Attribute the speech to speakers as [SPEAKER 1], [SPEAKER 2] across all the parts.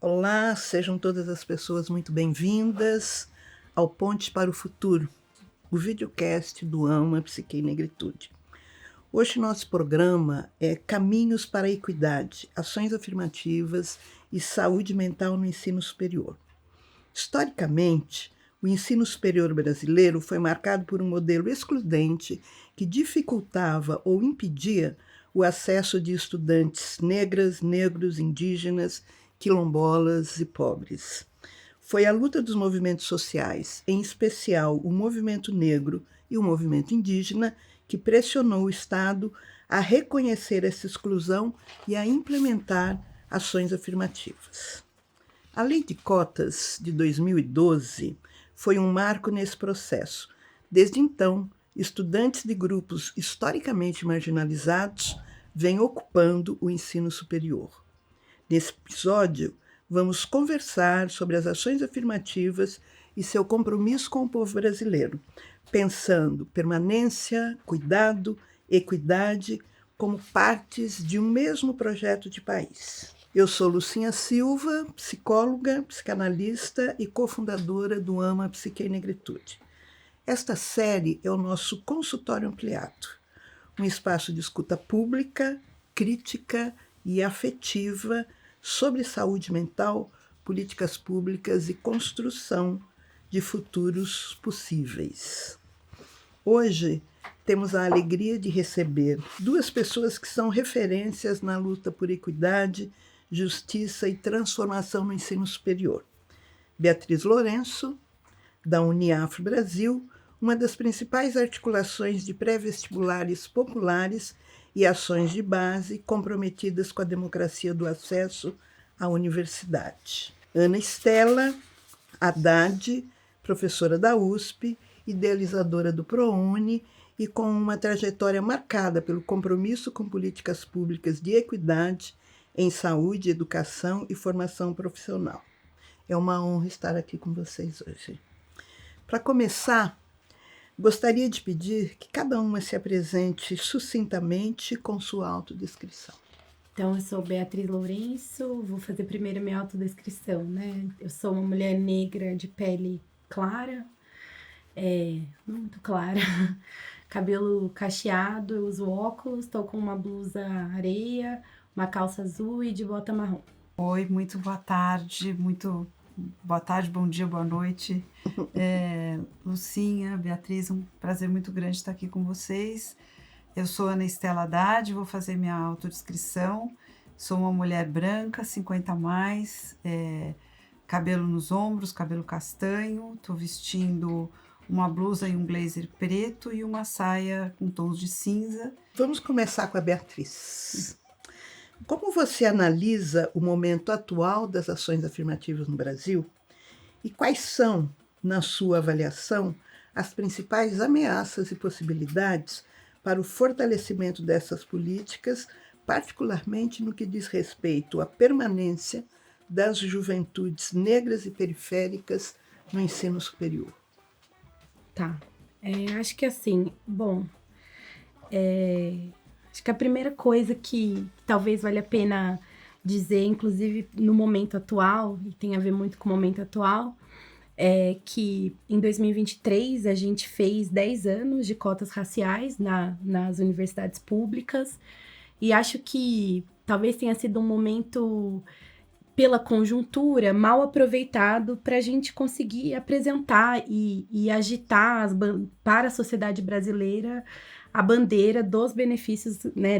[SPEAKER 1] Olá, sejam todas as pessoas muito bem-vindas ao Pontes para o Futuro, o videocast do AMA Psique e Negritude. Hoje nosso programa é Caminhos para a Equidade, Ações Afirmativas e Saúde Mental no Ensino Superior. Historicamente, o ensino superior brasileiro foi marcado por um modelo excludente que dificultava ou impedia o acesso de estudantes negras, negros, indígenas, quilombolas e pobres. Foi a luta dos movimentos sociais, em especial o movimento negro e o movimento indígena, que pressionou o Estado a reconhecer essa exclusão e a implementar ações afirmativas. A Lei de Cotas de 2012 foi um marco nesse processo. Desde então, estudantes de grupos historicamente marginalizados vêm ocupando o ensino superior. Nesse episódio, vamos conversar sobre as ações afirmativas e seu compromisso com o povo brasileiro, pensando permanência, cuidado, equidade como partes de um mesmo projeto de país. Eu sou Lucinha Silva, psicóloga, psicanalista e cofundadora do AMA Psique e Negritude. Esta série é o nosso consultório ampliado, um espaço de escuta pública, crítica e afetiva sobre saúde mental, políticas públicas e construção de futuros possíveis. Hoje, temos a alegria de receber duas pessoas que são referências na luta por equidade, justiça e transformação no ensino superior. Beatriz Lourenço, da Uniafro Brasil, uma das principais articulações de pré-vestibulares populares e ações de base comprometidas com a democracia do acesso à universidade. Ana Estela Haddad, professora da USP, idealizadora do ProUni e com uma trajetória marcada pelo compromisso com políticas públicas de equidade em saúde, educação e formação profissional. É uma honra estar aqui com vocês hoje. Para começar, gostaria de pedir que cada uma se apresente sucintamente com sua autodescrição.
[SPEAKER 2] Então, eu sou Beatriz Lourenço, vou fazer primeiro minha autodescrição, né? Eu sou uma mulher negra de pele clara, não muito clara, cabelo cacheado, eu uso óculos, estou com uma blusa areia, uma calça azul e de bota marrom.
[SPEAKER 3] Oi, muito boa tarde, bom dia, boa noite. Lucinha, Beatriz, um prazer muito grande estar aqui com vocês. Eu sou Ana Estela Haddad, vou fazer minha autodescrição. Sou uma mulher branca, 50 a mais, cabelo nos ombros, cabelo castanho. Estou vestindo uma blusa e um blazer preto e uma saia com tons de cinza.
[SPEAKER 1] Vamos começar com a Beatriz. Como você analisa o momento atual das ações afirmativas no Brasil? E quais são, na sua avaliação, as principais ameaças e possibilidades para o fortalecimento dessas políticas, particularmente no que diz respeito à permanência das juventudes negras e periféricas no ensino superior?
[SPEAKER 2] Tá, acho que assim, acho que a primeira coisa que talvez valha a pena dizer, inclusive no momento atual, e tem a ver muito com o momento atual, é que em 2023 a gente fez 10 anos de cotas raciais nas universidades públicas, e acho que talvez tenha sido um momento, pela conjuntura, mal aproveitado para a gente conseguir apresentar e agitar para a sociedade brasileira a bandeira dos benefícios, né,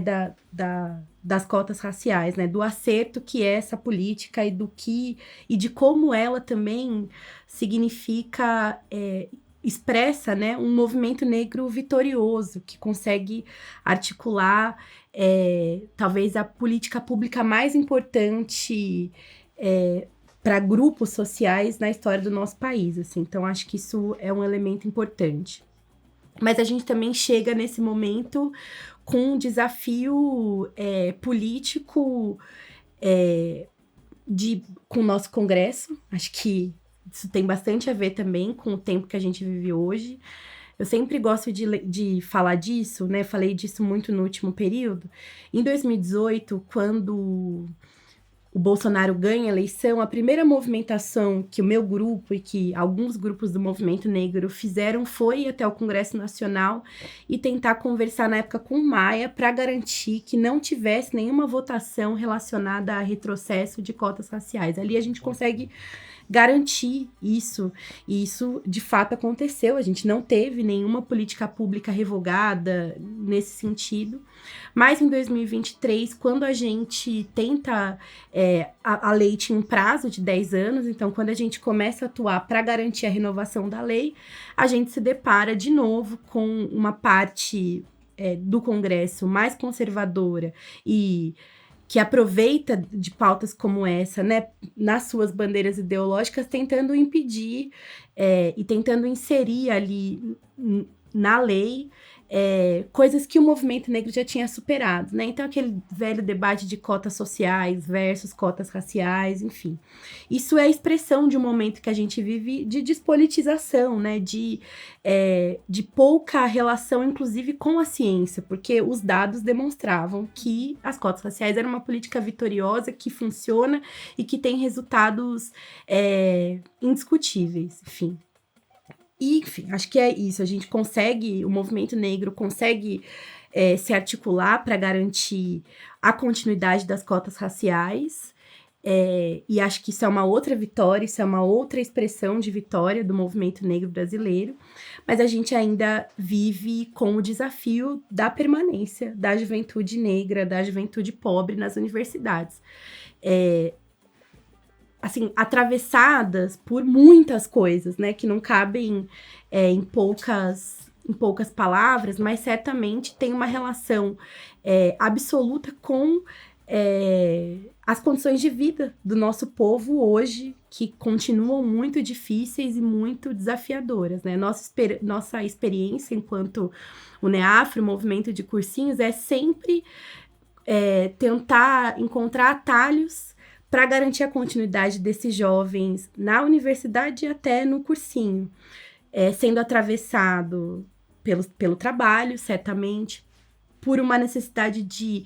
[SPEAKER 2] das cotas raciais, né, do acerto que é essa política e de como ela também significa, expressa, né, um movimento negro vitorioso que consegue articular talvez a política pública mais importante para grupos sociais na história do nosso país, assim. Então, acho que isso é um elemento importante. Mas a gente também chega nesse momento com um desafio político com o nosso Congresso. Acho que isso tem bastante a ver também com o tempo que a gente vive hoje. Eu sempre gosto de falar disso, né? Falei disso muito no último período. Em 2018, quando o Bolsonaro ganha a eleição, a primeira movimentação que o meu grupo e que alguns grupos do movimento negro fizeram foi ir até o Congresso Nacional e tentar conversar na época com o Maia para garantir que não tivesse nenhuma votação relacionada a retrocesso de cotas raciais. Ali a gente consegue garantir isso, e isso de fato aconteceu. A gente não teve nenhuma política pública revogada nesse sentido, mas em 2023, quando a gente tenta, a lei tinha um prazo de 10 anos, então quando a gente começa a atuar para garantir a renovação da lei, a gente se depara de novo com uma parte do Congresso mais conservadora e que aproveita de pautas como essa, né, nas suas bandeiras ideológicas, tentando impedir e tentando inserir ali na lei coisas que o movimento negro já tinha superado, né? Então, aquele velho debate de cotas sociais versus cotas raciais, enfim. Isso é a expressão de um momento que a gente vive de despolitização, né? De pouca relação, inclusive, com a ciência, porque os dados demonstravam que as cotas raciais eram uma política vitoriosa, que funciona e que tem resultados indiscutíveis, enfim. E, enfim, acho que é isso. A gente consegue, o movimento negro consegue se articular para garantir a continuidade das cotas raciais. E acho que isso é uma outra vitória, isso é uma outra expressão de vitória do movimento negro brasileiro. Mas a gente ainda vive com o desafio da permanência da juventude negra, da juventude pobre nas universidades. Assim, atravessadas por muitas coisas, né, que não cabem em poucas palavras, mas certamente tem uma relação absoluta com as condições de vida do nosso povo hoje, que continuam muito difíceis e muito desafiadoras, né? Nossa experiência enquanto o NEAFRE, o movimento de cursinhos, é sempre tentar encontrar atalhos para garantir a continuidade desses jovens na universidade e até no cursinho, sendo atravessado pelo trabalho, certamente, por uma necessidade de,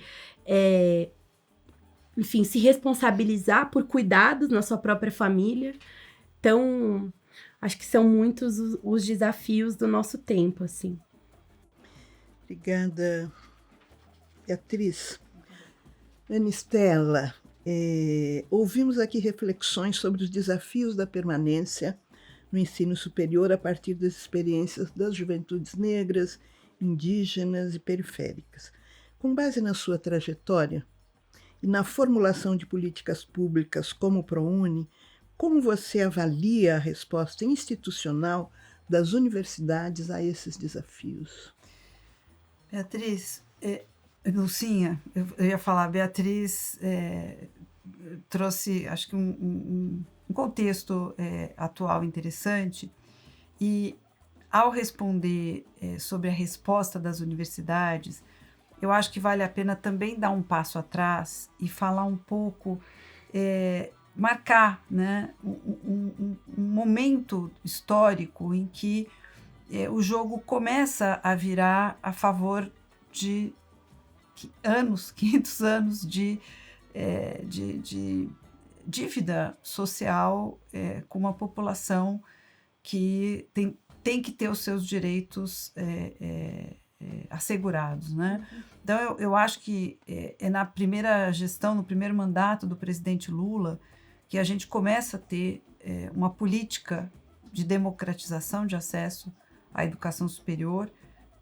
[SPEAKER 2] enfim, se responsabilizar por cuidados na sua própria família. Então, acho que são muitos os desafios do nosso tempo, assim.
[SPEAKER 1] Obrigada, Beatriz. Ana Estela, ouvimos aqui reflexões sobre os desafios da permanência no ensino superior a partir das experiências das juventudes negras, indígenas e periféricas. Com base na sua trajetória e na formulação de políticas públicas como o ProUni, como você avalia a resposta institucional das universidades a esses desafios?
[SPEAKER 3] Beatriz, Lucinha, eu ia falar, Beatriz trouxe, acho que um contexto atual interessante, e ao responder sobre a resposta das universidades, eu acho que vale a pena também dar um passo atrás e falar um pouco, marcar, né, um momento histórico em que o jogo começa a virar a favor de 500 anos de dívida social com uma população que tem que ter os seus direitos assegurados, né? Então, eu acho que na primeira gestão, no primeiro mandato do presidente Lula, que a gente começa a ter uma política de democratização de acesso à educação superior,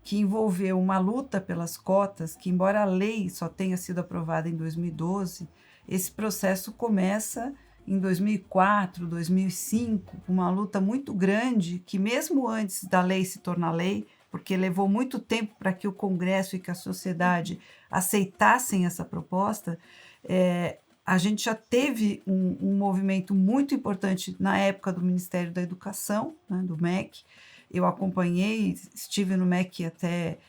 [SPEAKER 3] que envolveu uma luta pelas cotas, que embora a lei só tenha sido aprovada em 2012, esse processo começa em 2004, 2005, uma luta muito grande, que mesmo antes da lei se tornar lei, porque levou muito tempo para que o Congresso e que a sociedade aceitassem essa proposta, a gente já teve um movimento muito importante na época do Ministério da Educação, né, do MEC. Eu acompanhei, estive no MEC até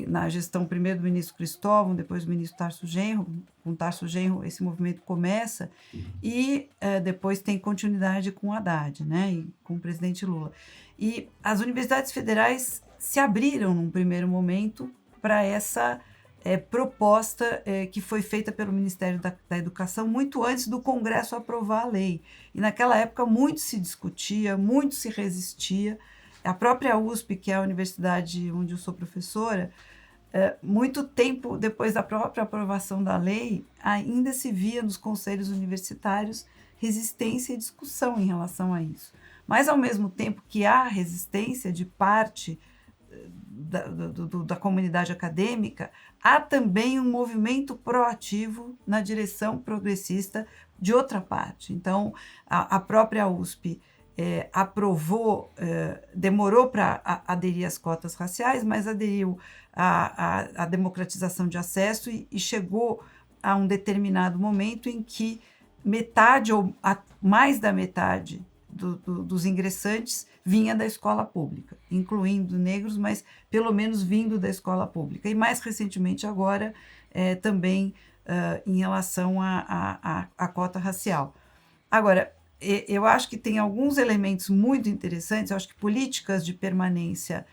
[SPEAKER 3] na gestão primeiro do ministro Cristóvão, depois do ministro Tarso Genro. Com Tarso Genro esse movimento começa e depois tem continuidade com o Haddad, né, e com o presidente Lula. E as universidades federais se abriram num primeiro momento para essa proposta que foi feita pelo Ministério da Educação muito antes do Congresso aprovar a lei. E naquela época muito se discutia, muito se resistia. A própria USP, que é a universidade onde eu sou professora, muito tempo depois da própria aprovação da lei, ainda se via nos conselhos universitários resistência e discussão em relação a isso. Mas, ao mesmo tempo que há resistência de parte da comunidade acadêmica, há também um movimento proativo na direção progressista de outra parte. Então, a própria USP aprovou, demorou para aderir às cotas raciais, mas aderiu à democratização de acesso e chegou a um determinado momento em que metade ou mais da metade dos ingressantes vinha da escola pública, incluindo negros, mas pelo menos vindo da escola pública. E mais recentemente agora também em relação à cota racial. Agora, eu acho que tem alguns elementos muito interessantes, eu acho que políticas de permanência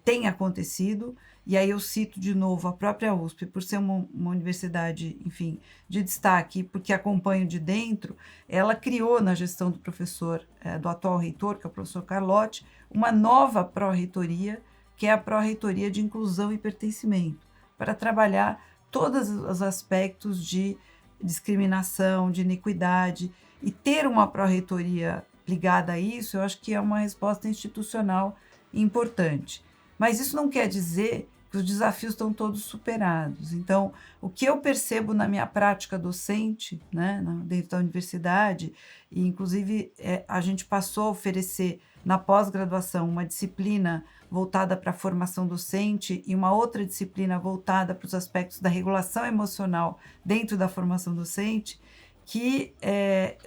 [SPEAKER 3] têm acontecido, e aí eu cito de novo a própria USP, por ser uma universidade, enfim, de destaque, porque acompanho de dentro, ela criou na gestão do professor, do atual reitor, que é o professor Carlotti, uma nova pró-reitoria, que é a pró-reitoria de inclusão e pertencimento, para trabalhar todos os aspectos de discriminação, de iniquidade, e ter uma pró-reitoria ligada a isso, eu acho que é uma resposta institucional importante. Mas isso não quer dizer que os desafios estão todos superados. Então, o que eu percebo na minha prática docente, né, dentro da universidade, e inclusive a gente passou a oferecer na pós-graduação uma disciplina voltada para a formação docente e uma outra disciplina voltada para os aspectos da regulação emocional dentro da formação docente, que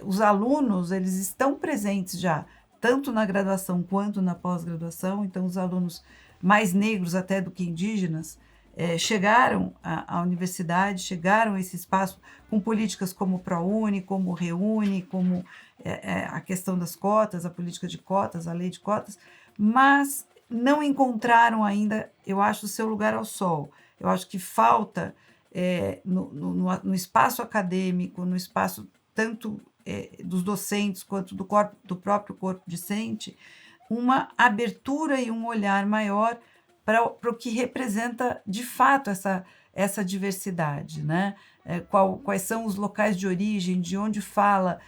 [SPEAKER 3] os alunos eles estão presentes já, tanto na graduação quanto na pós-graduação. Então, os alunos mais negros até do que indígenas chegaram à universidade, chegaram a esse espaço com políticas como o ProUni, como o Reúne, como a questão das cotas, a política de cotas, a lei de cotas, mas não encontraram ainda, eu acho, o seu lugar ao sol. Eu acho que falta no espaço acadêmico, no espaço tanto dos docentes quanto do próprio corpo discente, uma abertura e um olhar maior para o que representa de fato essa diversidade, né? Quais são os locais de origem, de onde fala.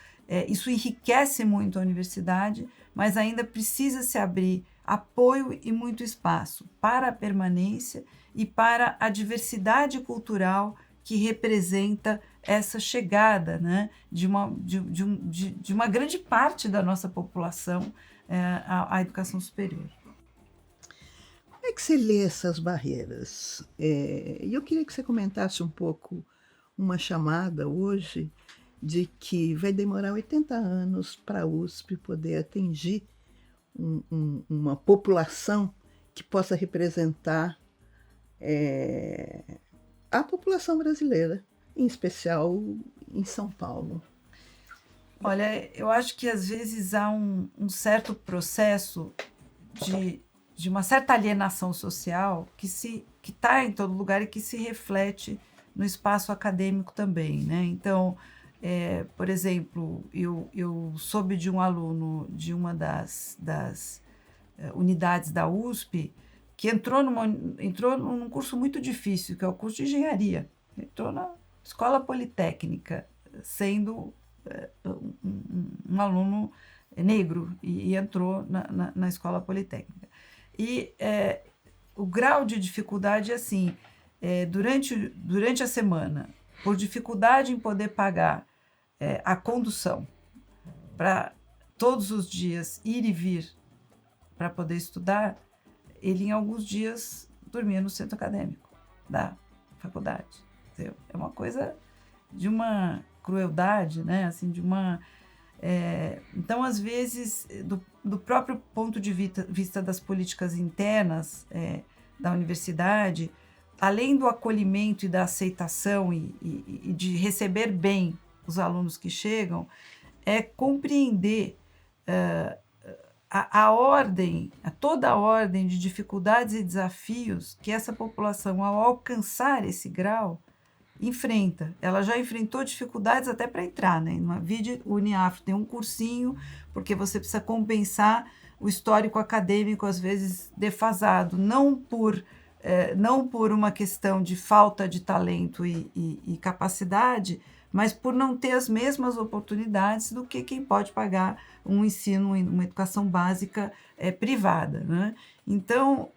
[SPEAKER 3] Isso enriquece muito a universidade, mas ainda precisa se abrir apoio e muito espaço para a permanência e para a diversidade cultural que representa essa chegada, né, de uma grande parte da nossa população à educação superior.
[SPEAKER 1] Como é que você lê essas barreiras? E eu queria que você comentasse um pouco uma chamada hoje de que vai demorar 80 anos para a USP poder atingir uma população que possa representar a população brasileira, em especial em São Paulo.
[SPEAKER 3] Olha, eu acho que às vezes há um certo processo de uma certa alienação social que está em todo lugar e que se reflete no espaço acadêmico também, né? Então, por exemplo, eu soube de um aluno de uma das unidades da USP que entrou num curso muito difícil, que é o curso de engenharia. Entrou na escola politécnica, sendo um aluno negro, e entrou na escola politécnica. E o grau de dificuldade é assim, durante a semana, por dificuldade em poder pagar a condução para todos os dias ir e vir para poder estudar, ele em alguns dias dormia no centro acadêmico da faculdade. Entendeu? É uma coisa de uma crueldade, né? Assim, então, às vezes, do próprio ponto de vista das políticas internas da universidade, além do acolhimento e da aceitação e de receber bem os alunos que chegam, é compreender toda a ordem de dificuldades e desafios que essa população, ao alcançar esse grau, enfrenta. Ela já enfrentou dificuldades até para entrar, né? No vídeo, o Uniafro tem um cursinho, porque você precisa compensar o histórico acadêmico, às vezes defasado, não por uma questão de falta de talento e capacidade, mas por não ter as mesmas oportunidades do que quem pode pagar um ensino, uma educação básica privada, né? Então,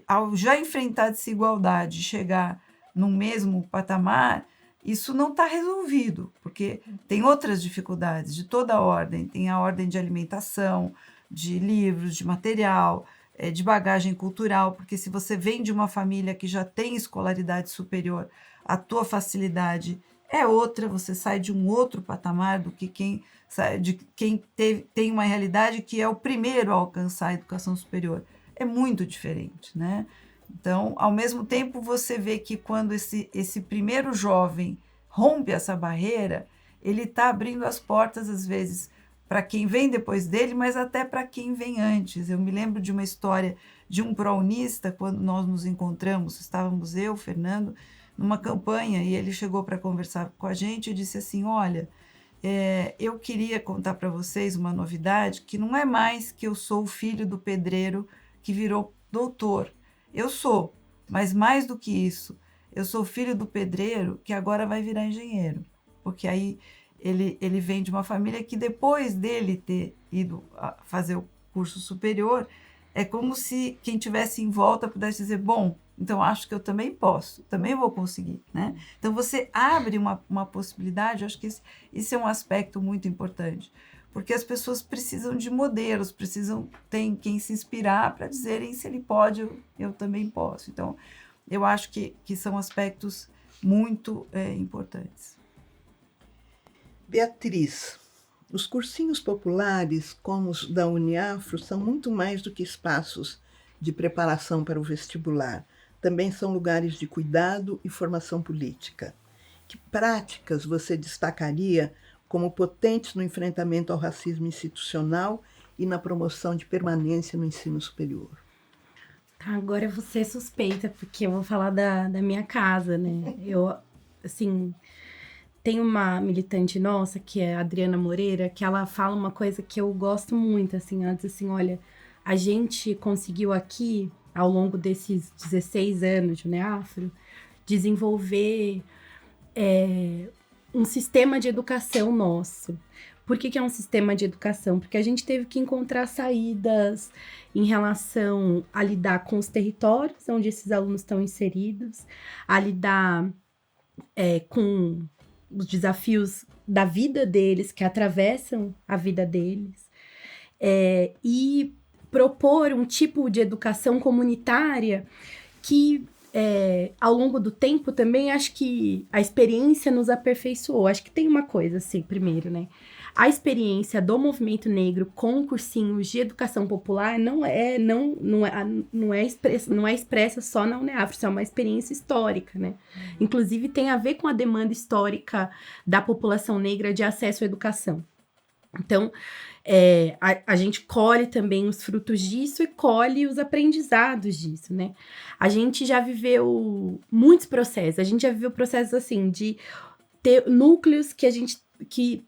[SPEAKER 3] ao já enfrentar a desigualdade, chegar no mesmo patamar, isso não está resolvido, porque tem outras dificuldades de toda a ordem. Tem a ordem de alimentação, de livros, de material, de bagagem cultural, porque se você vem de uma família que já tem escolaridade superior, a tua facilidade é outra, você sai de um outro patamar do que quem tem uma realidade que é o primeiro a alcançar a educação superior. É muito diferente, né? Então, ao mesmo tempo, você vê que quando esse primeiro jovem rompe essa barreira, ele está abrindo as portas, às vezes, para quem vem depois dele, mas até para quem vem antes. Eu me lembro de uma história de um prounista, quando nós nos encontramos, estávamos eu, Fernando, numa campanha, e ele chegou para conversar com a gente e disse assim, olha, eu queria contar para vocês uma novidade, que não é mais que eu sou o filho do pedreiro que virou doutor. Eu sou, mas mais do que isso, eu sou filho do pedreiro que agora vai virar engenheiro, porque aí ele vem de uma família que depois dele ter ido fazer o curso superior, é como se quem tivesse em volta pudesse dizer, bom, então acho que eu também posso, também vou conseguir, né? Então você abre uma possibilidade, eu acho que esse é um aspecto muito importante, porque as pessoas precisam de modelos, tem quem se inspirar para dizerem se ele pode, eu também posso. Então, eu acho que são aspectos muito importantes.
[SPEAKER 1] Beatriz, os cursinhos populares, como os da Uniafro, são muito mais do que espaços de preparação para o vestibular. Também são lugares de cuidado e formação política. Que práticas você destacaria como potentes no enfrentamento ao racismo institucional e na promoção de permanência no ensino superior?
[SPEAKER 2] Agora eu vou ser suspeita, porque eu vou falar da minha casa, né? Eu, assim, tem uma militante nossa, que é a Adriana Moreira, que ela fala uma coisa que eu gosto muito, assim, ela diz assim, olha, a gente conseguiu aqui, ao longo desses 16 anos de Uniafro, desenvolver um sistema de educação nosso. Por que é um sistema de educação? Porque a gente teve que encontrar saídas em relação a lidar com os territórios onde esses alunos estão inseridos, a lidar com os desafios da vida deles, que atravessam a vida deles, e propor um tipo de educação comunitária que ao longo do tempo também acho que a experiência nos aperfeiçoou. Acho que tem uma coisa assim, primeiro, né? A experiência do movimento negro com cursinhos de educação popular não é expressa só na Uniafro, isso é uma experiência histórica, né? Inclusive tem a ver com a demanda histórica da população negra de acesso à educação. Então, a gente colhe também os frutos disso e colhe os aprendizados disso, né? A gente já viveu muitos processos, a gente já viveu processos assim, de ter núcleos que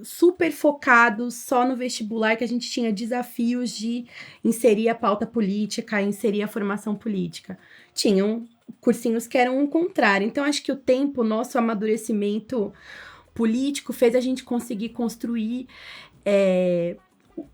[SPEAKER 2] super focados só no vestibular, que a gente tinha desafios de inserir a pauta política, inserir a formação política. Tinham cursinhos que eram o contrário. Então, acho que o tempo, nosso amadurecimento político fez a gente conseguir construir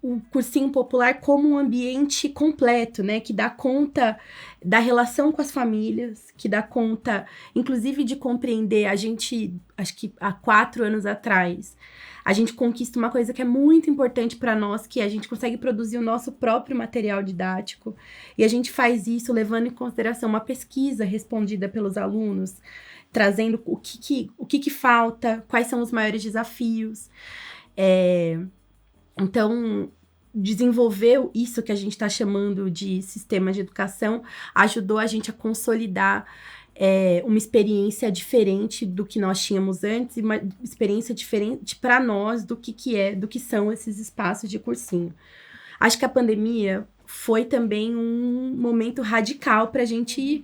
[SPEAKER 2] o cursinho popular como um ambiente completo, né? Que dá conta da relação com as famílias, que dá conta, inclusive, de compreender. A gente, acho que há 4 anos atrás, a gente conquista uma coisa que é muito importante para nós, que a gente consegue produzir o nosso próprio material didático. E a gente faz isso levando em consideração uma pesquisa respondida pelos alunos, trazendo o que falta, quais são os maiores desafios. Então, desenvolver isso que a gente está chamando de sistema de educação ajudou a gente a consolidar uma experiência diferente do que nós tínhamos antes, e uma experiência diferente para nós do que são esses espaços de cursinho. Acho que a pandemia foi também um momento radical para a gente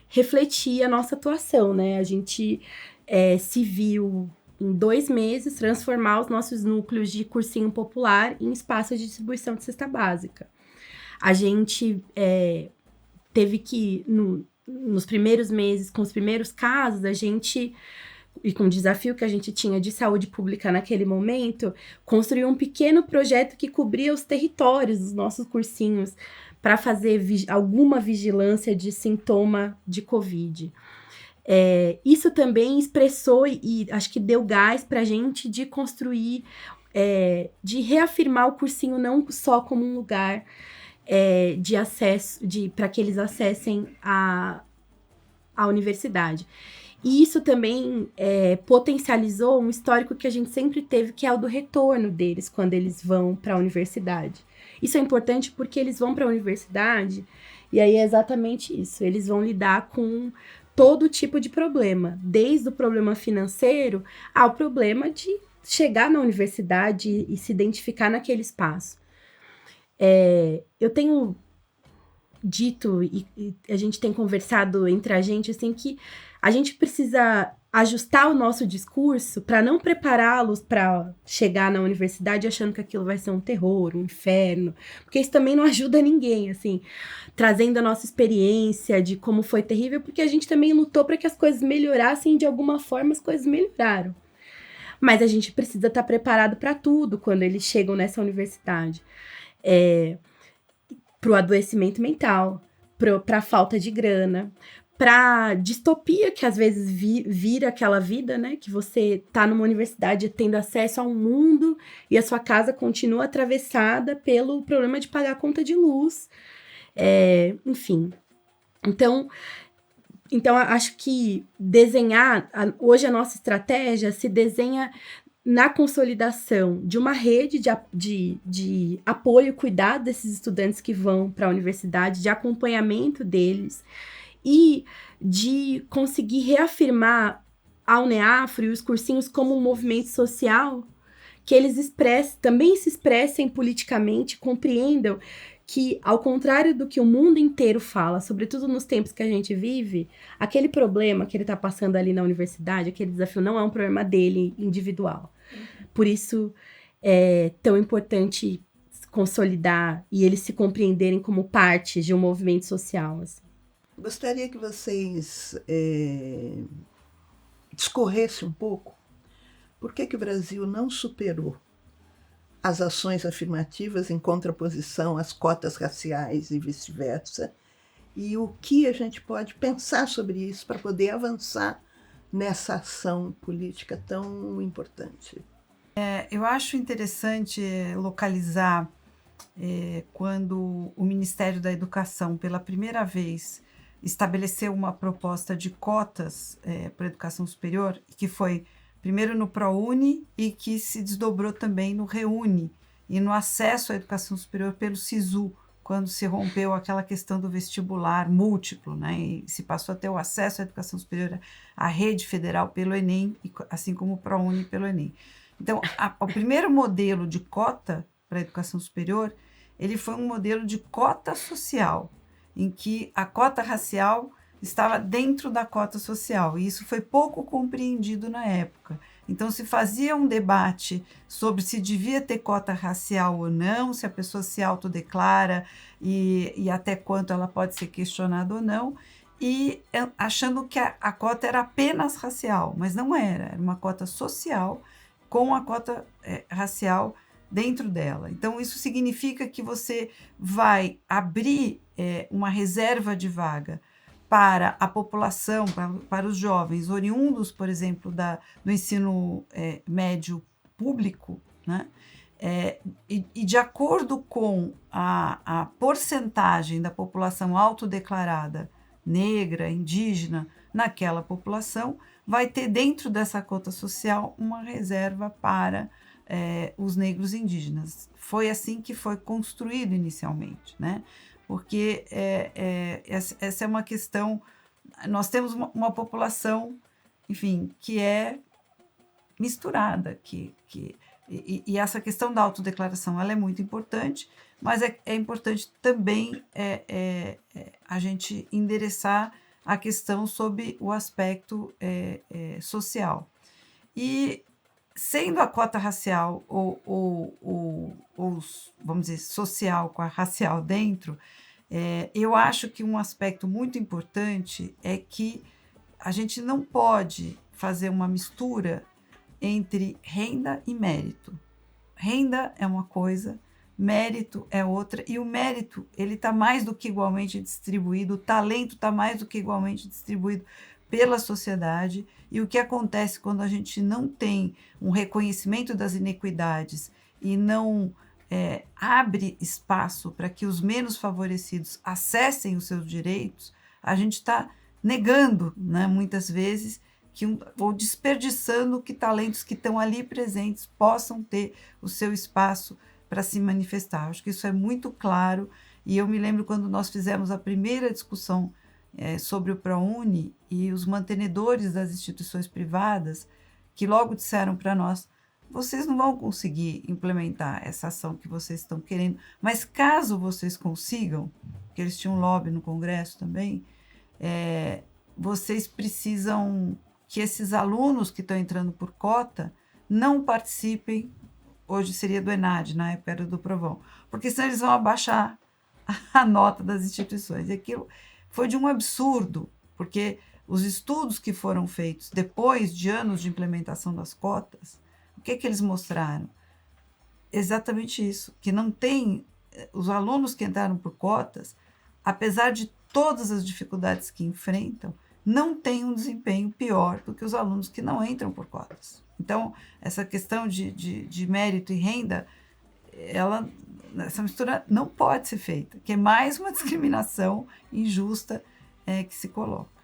[SPEAKER 2] refletir a nossa atuação, né? A gente se viu em 2 meses transformar os nossos núcleos de cursinho popular em espaços de distribuição de cesta básica. A gente teve que, nos primeiros meses, com os primeiros casos, e com o desafio que a gente tinha de saúde pública naquele momento, construir um pequeno projeto que cobria os territórios dos nossos cursinhos para fazer alguma vigilância de sintoma de Covid. Isso também expressou e acho que deu gás para a gente de construir, de reafirmar o cursinho não só como um lugar de acesso, para que eles acessem a universidade. E isso também potencializou um histórico que a gente sempre teve, que é o do retorno deles quando eles vão para a universidade. Isso é importante porque eles vão para a universidade e aí é exatamente isso. Eles vão lidar com todo tipo de problema, desde o problema financeiro ao problema de chegar na universidade e se identificar naquele espaço. Eu tenho dito e a gente tem conversado entre a gente, assim, que a gente precisa ajustar o nosso discurso para não prepará-los para chegar na universidade achando que aquilo vai ser um terror, um inferno, porque isso também não ajuda ninguém, assim, trazendo a nossa experiência de como foi terrível, porque a gente também lutou para que as coisas melhorassem e de alguma forma as coisas melhoraram. Mas a gente precisa estar preparado para tudo quando eles chegam nessa universidade. Para o adoecimento mental, para a falta de grana, para distopia que às vezes vira aquela vida, né? Que você tá numa universidade tendo acesso a um mundo e a sua casa continua atravessada pelo problema de pagar a conta de luz. Enfim. Então, acho que hoje a nossa estratégia se desenha na consolidação de uma rede de apoio e cuidado desses estudantes que vão para a universidade, de acompanhamento deles e de conseguir reafirmar a UNEAFRO e os cursinhos como um movimento social, que eles também se expressem politicamente, compreendam que, ao contrário do que o mundo inteiro fala, sobretudo nos tempos que a gente vive, aquele problema que ele está passando ali na universidade, aquele desafio não é um problema dele individual. Por isso é tão importante consolidar e eles se compreenderem como parte de um movimento social. Assim.
[SPEAKER 1] Gostaria que vocês discorressem um pouco por que o Brasil não superou as ações afirmativas em contraposição às cotas raciais e vice-versa, e o que a gente pode pensar sobre isso para poder avançar nessa ação política tão importante.
[SPEAKER 3] Eu acho interessante localizar quando o Ministério da Educação, pela primeira vez, estabeleceu uma proposta de cotas para a educação superior, que foi primeiro no ProUni e que se desdobrou também no REUNI e no acesso à educação superior pelo SISU, quando se rompeu aquela questão do vestibular múltiplo, né, e se passou a ter o acesso à educação superior à rede federal pelo Enem, assim como o ProUni pelo Enem. Então, o primeiro modelo de cota para a educação superior, ele foi um modelo de cota social, em que a cota racial estava dentro da cota social, e isso foi pouco compreendido na época. Então, se fazia um debate sobre se devia ter cota racial ou não, se a pessoa se autodeclara e até quanto ela pode ser questionada ou não, e achando que a cota era apenas racial, mas não era uma cota social com a cota racial dentro dela. Então, isso significa que você vai abrir uma reserva de vaga para a população, para os jovens oriundos, por exemplo, do ensino médio público, né? E de acordo com a porcentagem da população autodeclarada negra, indígena, naquela população, vai ter dentro dessa cota social uma reserva para os negros indígenas. Foi assim que foi construído inicialmente, né? Porque essa é uma questão. Nós temos uma população, enfim, que é misturada, que E essa questão da autodeclaração, ela é muito importante, mas é importante também a gente endereçar a questão sob o aspecto social. E sendo a cota racial ou vamos dizer, social com a racial dentro, eu acho que um aspecto muito importante é que a gente não pode fazer uma mistura entre renda e mérito. Renda é uma coisa, mérito é outra, e o mérito ele está mais do que igualmente distribuído, o talento está mais do que igualmente distribuído pela sociedade, e o que acontece quando a gente não tem um reconhecimento das inequidades e não abre espaço para que os menos favorecidos acessem os seus direitos, a gente está negando, né, muitas vezes, ou desperdiçando que talentos que estão ali presentes possam ter o seu espaço para se manifestar. Acho que isso é muito claro, e eu me lembro quando nós fizemos a primeira discussão sobre o ProUni, e os mantenedores das instituições privadas, que logo disseram para nós, vocês não vão conseguir implementar essa ação que vocês estão querendo, mas caso vocês consigam, porque eles tinham um lobby no Congresso também, vocês precisam que esses alunos que estão entrando por cota não participem, hoje seria do ENAD, na época era do Provão, porque senão eles vão abaixar a nota das instituições. E aquilo foi de um absurdo, porque os estudos que foram feitos depois de anos de implementação das cotas, o que eles mostraram? Exatamente isso, que não tem, os alunos que entraram por cotas, apesar de todas as dificuldades que enfrentam, não têm um desempenho pior do que os alunos que não entram por cotas. Então, essa questão de mérito e renda, essa mistura não pode ser feita, que é mais uma discriminação injusta que se coloca.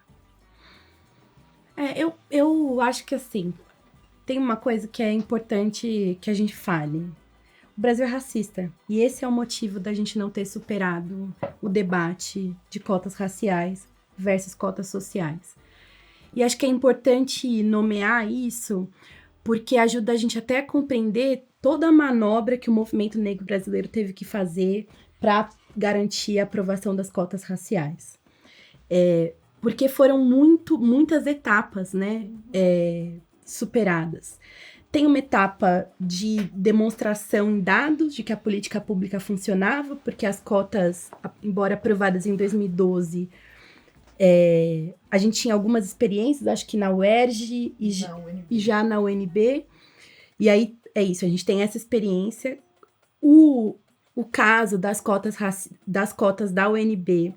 [SPEAKER 2] Eu acho que, assim, tem uma coisa que é importante que a gente fale. O Brasil é racista, e esse é o motivo da gente não ter superado o debate de cotas raciais versus cotas sociais. E acho que é importante nomear isso, porque ajuda a gente até a compreender toda a manobra que o movimento negro brasileiro teve que fazer para garantir a aprovação das cotas raciais. Porque foram muitas etapas, né, superadas. Tem uma etapa de demonstração em dados de que a política pública funcionava, porque as cotas, embora aprovadas em 2012, a gente tinha algumas experiências, acho que na UERJ e já na UNB. E aí é isso, a gente tem essa experiência. O caso das cotas da UNB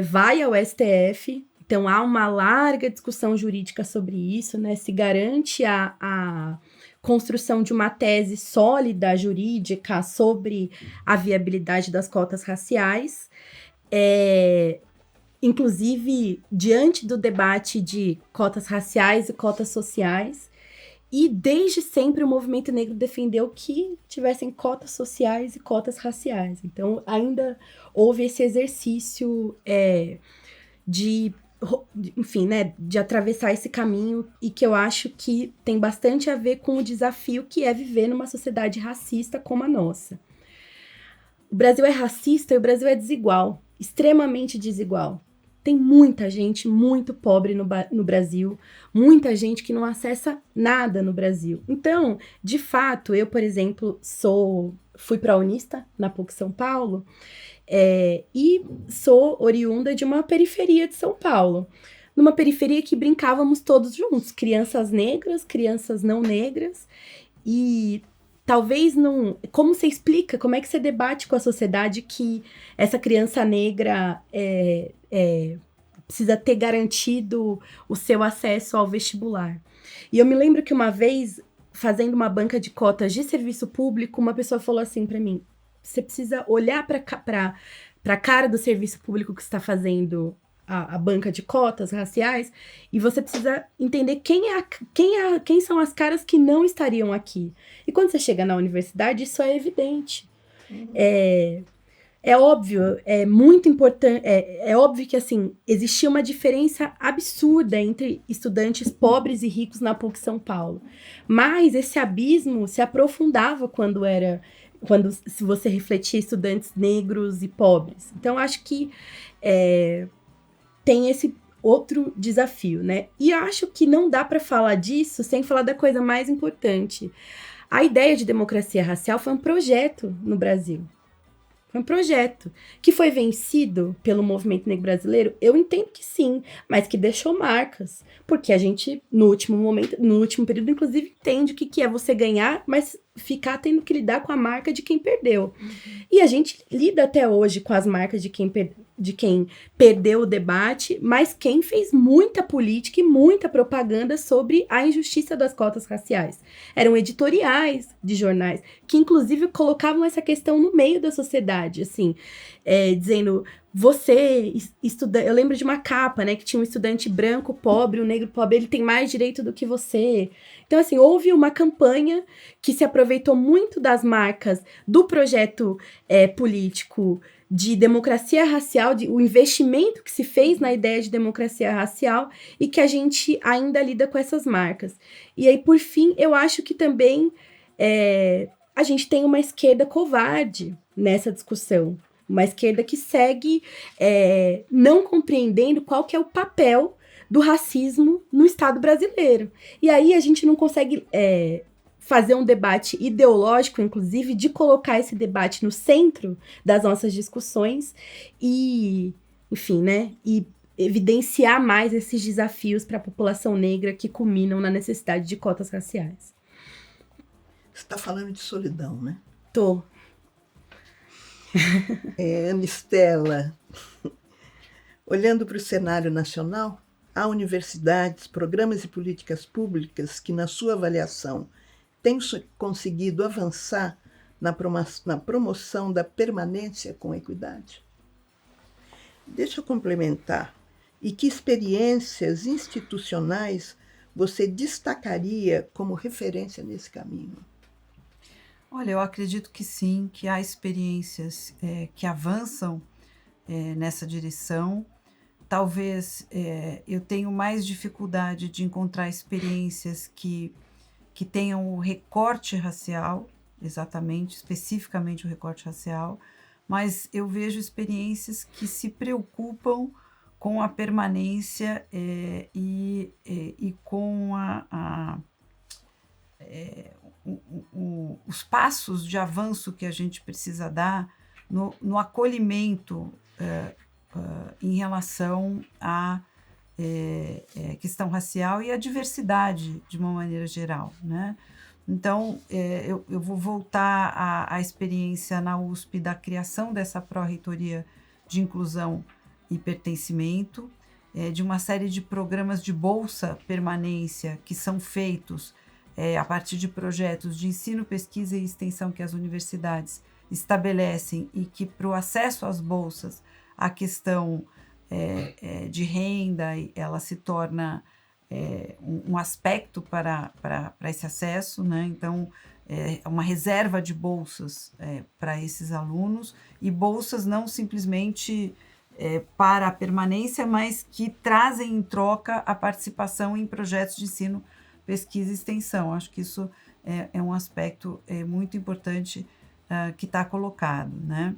[SPEAKER 2] vai ao STF, então há uma larga discussão jurídica sobre isso, né? Se garante a construção de uma tese sólida jurídica sobre a viabilidade das cotas raciais. Inclusive, diante do debate de cotas raciais e cotas sociais, e desde sempre o movimento negro defendeu que tivessem cotas sociais e cotas raciais. Então, ainda houve esse exercício enfim, né, de atravessar esse caminho, e que eu acho que tem bastante a ver com o desafio que é viver numa sociedade racista como a nossa. O Brasil é racista e o Brasil é desigual, extremamente desigual. Tem muita gente muito pobre no Brasil, muita gente que não acessa nada no Brasil. Então, de fato, eu, por exemplo, fui prounista na PUC São Paulo, e sou oriunda de uma periferia de São Paulo. Numa periferia que brincávamos todos juntos, crianças negras, crianças não negras, e talvez não... Como você explica, como é que você debate com a sociedade que essa criança negra precisa ter garantido o seu acesso ao vestibular? E eu me lembro que uma vez, fazendo uma banca de cotas de serviço público, uma pessoa falou assim para mim: você precisa olhar para a cara do serviço público que está fazendo a banca de cotas raciais, e você precisa entender quem são as caras que não estariam aqui. E quando você chega na universidade, isso é evidente. é óbvio, é muito importante, é óbvio que, assim, existia uma diferença absurda entre estudantes pobres e ricos na PUC São Paulo. Mas esse abismo se aprofundava se você refletia estudantes negros e pobres. Então, acho que tem esse outro desafio, né? E acho que não dá para falar disso sem falar da coisa mais importante. A ideia de democracia racial foi um projeto no Brasil. Foi um projeto que foi vencido pelo movimento negro brasileiro. Eu entendo que sim, mas que deixou marcas. Porque a gente, no último período, inclusive, entende o que é você ganhar, mas ficar tendo que lidar com a marca de quem perdeu. E a gente lida até hoje com as marcas de quem perdeu o debate, mas quem fez muita política e muita propaganda sobre a injustiça das cotas raciais. Eram editoriais de jornais que, inclusive, colocavam essa questão no meio da sociedade, assim, dizendo... Você, eu lembro de uma capa, né, que tinha um estudante branco pobre, um negro pobre, ele tem mais direito do que você. Então, assim, houve uma campanha que se aproveitou muito das marcas do projeto político de democracia racial, o investimento que se fez na ideia de democracia racial e que a gente ainda lida com essas marcas. E aí, por fim, eu acho que também a gente tem uma esquerda covarde nessa discussão. Uma esquerda que segue não compreendendo qual que é o papel do racismo no Estado brasileiro. E aí a gente não consegue fazer um debate ideológico, inclusive, de colocar esse debate no centro das nossas discussões e, enfim, né? E evidenciar mais esses desafios para a população negra que culminam na necessidade de cotas raciais.
[SPEAKER 1] Você está falando de solidão, né?
[SPEAKER 2] Tô.
[SPEAKER 1] Ana Estela, olhando para o cenário nacional, há universidades, programas e políticas públicas que, na sua avaliação, têm conseguido avançar na promoção da permanência com equidade? Deixa eu complementar. E que experiências institucionais você destacaria como referência nesse caminho?
[SPEAKER 3] Olha, eu acredito que sim, que há experiências que avançam nessa direção. Talvez eu tenha mais dificuldade de encontrar experiências que tenham o recorte racial, especificamente o recorte racial, mas eu vejo experiências que se preocupam com a permanência e com os passos de avanço que a gente precisa dar no acolhimento em relação à questão racial e à diversidade de uma maneira geral, né? Então, eu vou voltar à experiência na USP da criação dessa pró-reitoria de inclusão e pertencimento, de uma série de programas de bolsa permanência que são feitos a partir de projetos de ensino, pesquisa e extensão que as universidades estabelecem e que, para o acesso às bolsas, a questão de renda ela se torna um aspecto para esse acesso, né? Então, uma reserva de bolsas para esses alunos, e bolsas não simplesmente para a permanência, mas que trazem em troca a participação em projetos de ensino, pesquisa e extensão. Acho que isso é um aspecto muito importante que está colocado, né?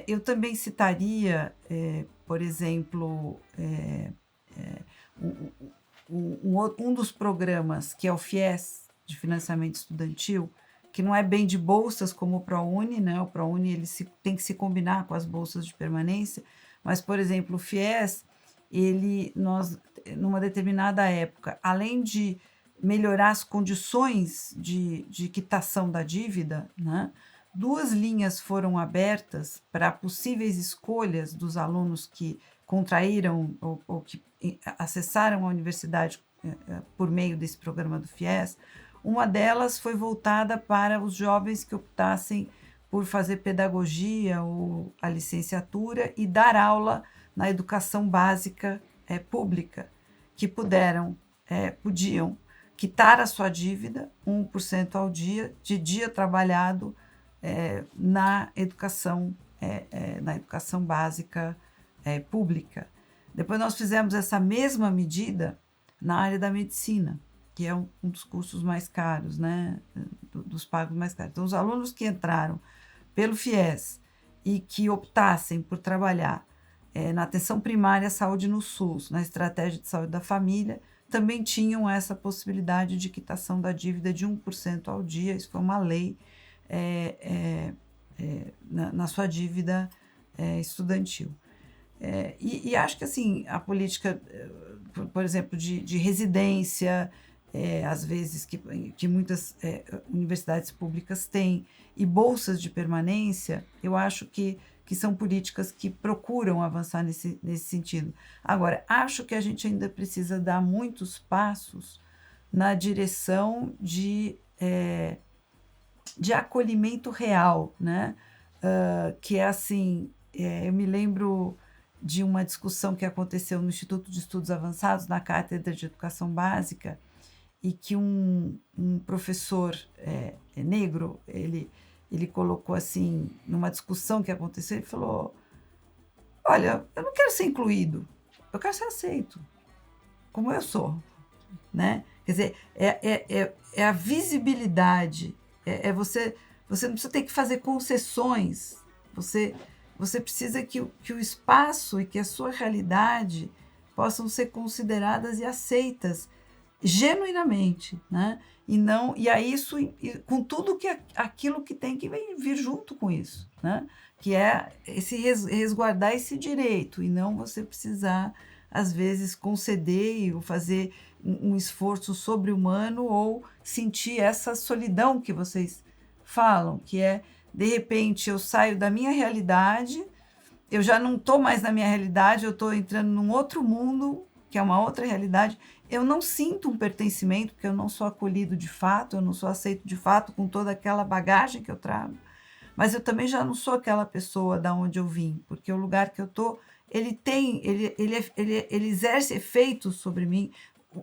[SPEAKER 3] Eu também citaria, por exemplo, um dos programas, que é o FIES, de financiamento estudantil, que não é bem de bolsas como o ProUni, né? O ProUni tem que se combinar com as bolsas de permanência, mas, por exemplo, o FIES, nós, numa determinada época, além de melhorar as condições de quitação da dívida, né, 2 linhas foram abertas para possíveis escolhas dos alunos que contraíram ou que acessaram a universidade por meio desse programa do FIES. Uma delas foi voltada para os jovens que optassem por fazer pedagogia ou a licenciatura e dar aula na educação básica pública, que podiam quitar a sua dívida 1% ao dia, de dia trabalhado na educação na educação básica pública. Depois nós fizemos essa mesma medida na área da medicina, que é um dos cursos mais caros, né? Dos pagos mais caros. Então, os alunos que entraram pelo FIES e que optassem por trabalhar na atenção primária à saúde no SUS, na estratégia de saúde da família, também tinham essa possibilidade de quitação da dívida de 1% ao dia. Isso foi uma lei na sua dívida estudantil. E acho que assim, a política, por exemplo, de residência, às vezes que muitas universidades públicas têm, e bolsas de permanência, eu acho que são políticas que procuram avançar nesse sentido. Agora, acho que a gente ainda precisa dar muitos passos na direção de acolhimento real, né? Que é assim, eu me lembro de uma discussão que aconteceu no Instituto de Estudos Avançados, na Cátedra de Educação Básica, e que um professor negro, ele colocou assim, numa discussão que aconteceu, ele falou: olha, eu não quero ser incluído, eu quero ser aceito, como eu sou, né? Quer dizer, é a visibilidade, você não precisa ter que fazer concessões, você precisa que o espaço e que a sua realidade possam ser consideradas e aceitas genuinamente, né? E aí isso com tudo aquilo que tem que vir junto com isso, né? Que é esse resguardar esse direito, e não você precisar às vezes conceder ou fazer um esforço sobre-humano, ou sentir essa solidão que vocês falam, que de repente eu saio da minha realidade, eu já não estou mais na minha realidade, eu estou entrando num outro mundo, que é uma outra realidade. Eu não sinto um pertencimento, porque eu não sou acolhido de fato, eu não sou aceito de fato com toda aquela bagagem que eu trago. Mas eu também já não sou aquela pessoa da onde eu vim, porque o lugar que eu estou, ele exerce efeitos sobre mim.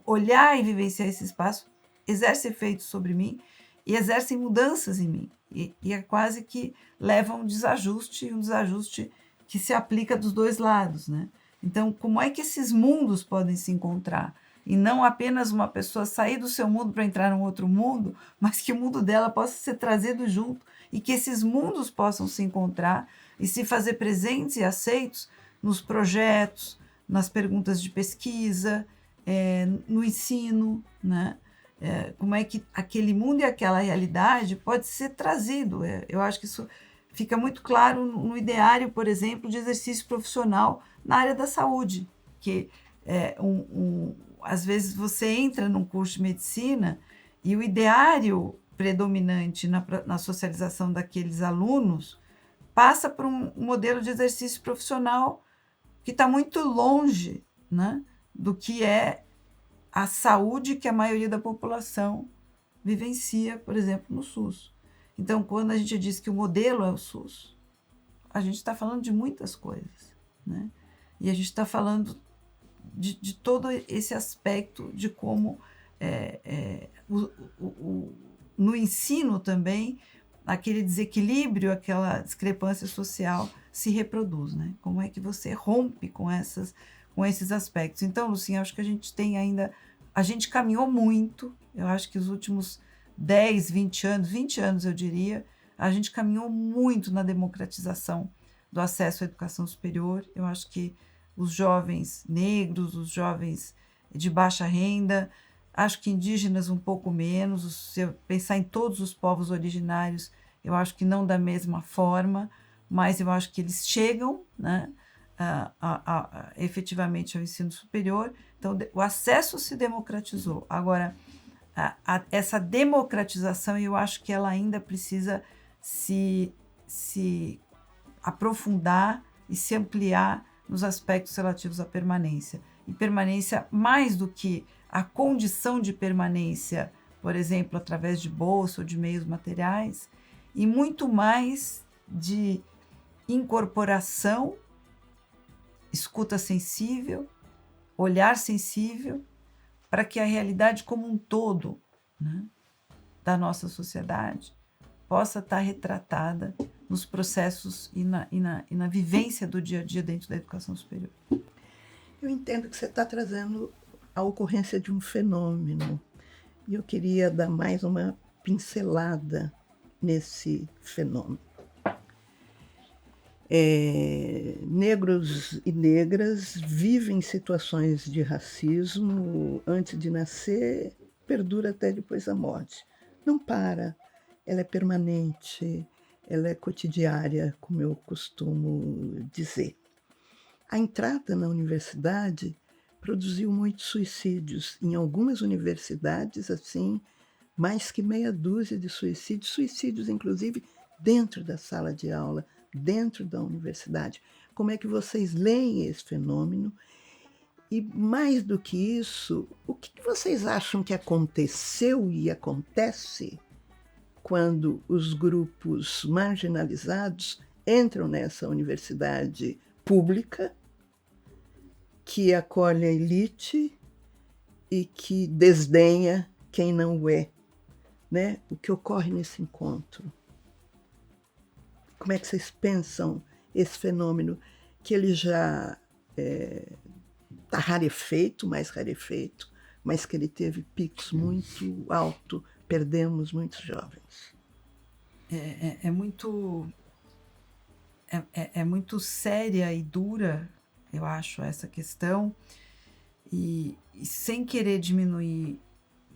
[SPEAKER 3] Olhar e vivenciar esse espaço exerce efeitos sobre mim e exercem mudanças em mim. E é quase que leva a um desajuste que se aplica dos dois lados, né? Então, como é que esses mundos podem se encontrar? E não apenas uma pessoa sair do seu mundo para entrar num outro mundo, mas que o mundo dela possa ser trazido junto, e que esses mundos possam se encontrar e se fazer presentes e aceitos nos projetos, nas perguntas de pesquisa, no ensino, né? Como é que aquele mundo e aquela realidade pode ser trazido. Eu acho que isso fica muito claro no ideário, por exemplo, de exercício profissional na área da saúde, que às vezes você entra num curso de medicina e o ideário predominante na socialização daqueles alunos passa por um modelo de exercício profissional que está muito longe, né, do que é a saúde que a maioria da população vivencia, por exemplo, no SUS. Então, quando a gente diz que o modelo é o SUS, a gente está falando de muitas coisas, né? E a gente está falando de todo esse aspecto de como no ensino também aquele desequilíbrio, aquela discrepância social se reproduz, né? Como é que você rompe com esses aspectos? Então, Lucinha, acho que a gente a gente caminhou muito, eu acho que os últimos 10, 20 anos eu diria, a gente caminhou muito na democratização do acesso à educação superior. Eu acho que os jovens negros, os jovens de baixa renda, acho que indígenas um pouco menos, se eu pensar em todos os povos originários, eu acho que não da mesma forma, mas eu acho que eles chegam, né, efetivamente ao ensino superior. Então, o acesso se democratizou. Agora, essa democratização, eu acho que ela ainda precisa se aprofundar e se ampliar nos aspectos relativos à permanência. E permanência, mais do que a condição de permanência, por exemplo, através de bolsa ou de meios materiais, e muito mais de incorporação, escuta sensível, olhar sensível, para que a realidade como um todo, né, da nossa sociedade possa estar retratada nos processos e na vivência do dia a dia dentro da educação superior.
[SPEAKER 1] Eu entendo que você está trazendo a ocorrência de um fenômeno, e eu queria dar mais uma pincelada nesse fenômeno. Negros e negras vivem situações de racismo antes de nascer, perdura até depois da morte. Não para, ela é permanente, ela é cotidiana, como eu costumo dizer. A entrada na universidade produziu muitos suicídios. Em algumas universidades, assim, mais que meia dúzia de suicídios inclusive dentro da sala de aula, dentro da universidade. Como é que vocês leem esse fenômeno? E mais do que isso, o que vocês acham que aconteceu e acontece quando os grupos marginalizados entram nessa universidade pública, que acolhe a elite e que desdenha quem não o é, né? O que ocorre nesse encontro? Como é que vocês pensam esse fenômeno, que ele já está rarefeito, mais rarefeito, mas que ele teve picos muito altos, perdemos muitos jovens?
[SPEAKER 3] É muito séria e dura, eu acho, essa questão, e sem querer diminuir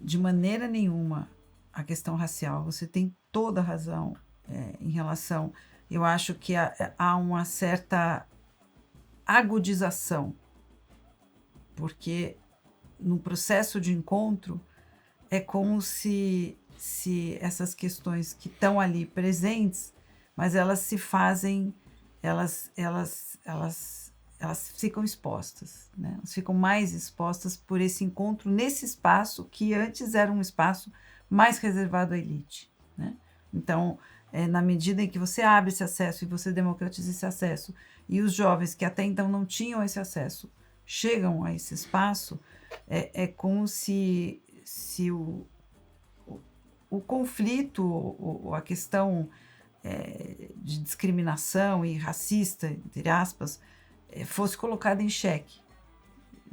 [SPEAKER 3] de maneira nenhuma a questão racial. Você tem toda a razão em relação. Eu acho que há uma certa agudização, porque no processo de encontro é como se essas questões que estão ali presentes, mas elas se fazem, elas ficam expostas, né? Elas ficam mais expostas por esse encontro nesse espaço que antes era um espaço mais reservado à elite, né? Então, na medida em que você abre esse acesso e você democratiza esse acesso, e os jovens que até então não tinham esse acesso chegam a esse espaço, é como se o conflito, ou a questão de discriminação e racista, entre aspas, fosse colocada em xeque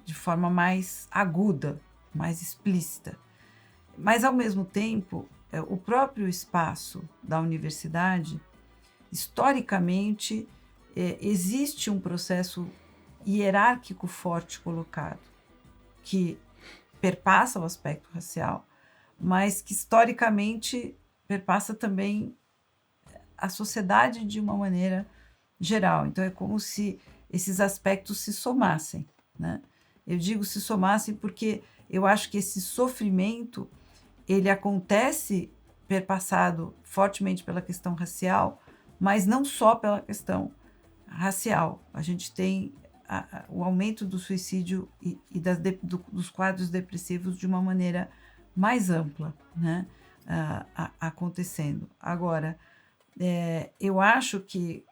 [SPEAKER 3] de forma mais aguda, mais explícita. Mas, ao mesmo tempo, o próprio espaço da universidade, historicamente, existe um processo hierárquico forte colocado, que perpassa o aspecto racial, mas que historicamente perpassa também a sociedade de uma maneira geral. Então, é como se esses aspectos se somassem, né? Eu digo se somassem porque eu acho que esse sofrimento, ele acontece perpassado fortemente pela questão racial, mas não só pela questão racial. A gente tem o aumento do suicídio e dos quadros depressivos de uma maneira mais ampla, né? Acontecendo. Agora, eu acho que,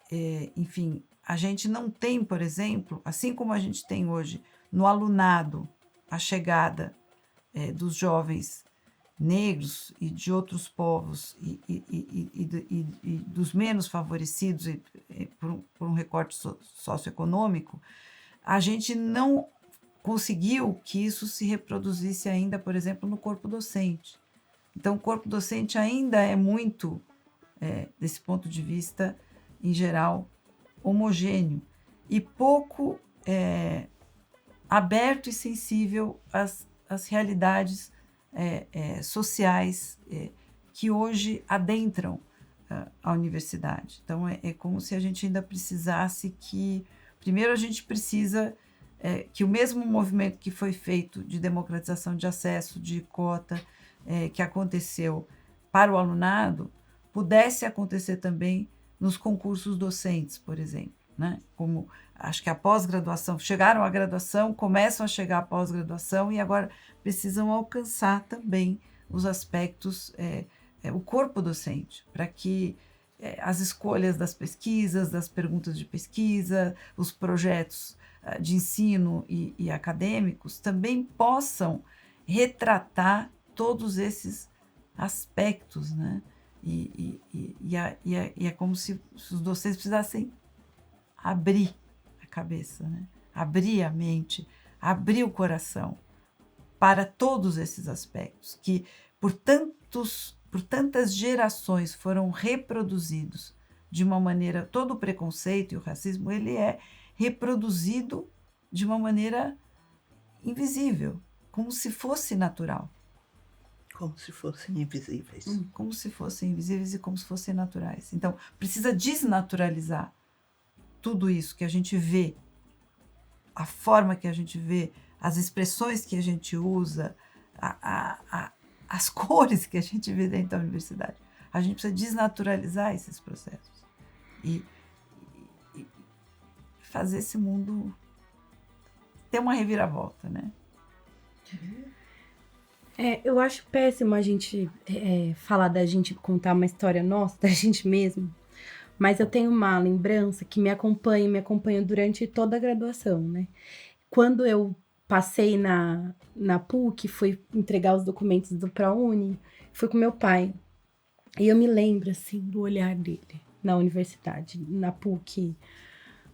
[SPEAKER 3] enfim, a gente não tem, por exemplo, assim como a gente tem hoje no alunado a chegada dos jovens negros e de outros povos e dos menos favorecidos por um recorte socioeconômico, a gente não conseguiu que isso se reproduzisse ainda, por exemplo, no corpo docente. Então, o corpo docente ainda é muito, desse ponto de vista, em geral, homogêneo e pouco aberto e sensível às realidades sociais que hoje adentram a universidade. Então, é como se a gente ainda precisasse que... Primeiro, a gente precisa que o mesmo movimento que foi feito de democratização de acesso, de cota, que aconteceu para o alunado, pudesse acontecer também nos concursos docentes, por exemplo, né? Como acho que a pós-graduação, chegaram à graduação, começam a chegar à pós-graduação e agora precisam alcançar também os aspectos, o corpo docente, para que as escolhas das pesquisas, das perguntas de pesquisa, os projetos de ensino e acadêmicos também possam retratar todos esses aspectos, né? E é como se os docentes precisassem abrir a cabeça, né? Abrir a mente, abrir o coração para todos esses aspectos que por tantas gerações foram reproduzidos de uma maneira, todo o preconceito e o racismo, ele é reproduzido de uma maneira invisível, como se fosse natural.
[SPEAKER 1] Como se fossem invisíveis.
[SPEAKER 3] Como se fossem invisíveis e como se fossem naturais. Então, precisa desnaturalizar tudo isso que a gente vê, a forma que a gente vê, as expressões que a gente usa, as cores que a gente vê dentro da universidade. A gente precisa desnaturalizar esses processos e fazer esse mundo ter uma reviravolta, né?
[SPEAKER 2] Eu acho péssimo a gente falar da gente, contar uma história nossa, da gente mesmo, mas eu tenho uma lembrança que me acompanha durante toda a graduação, né? Quando eu passei na PUC, fui entregar os documentos do ProUni, fui com meu pai. E eu me lembro, assim, do olhar dele na universidade, na PUC.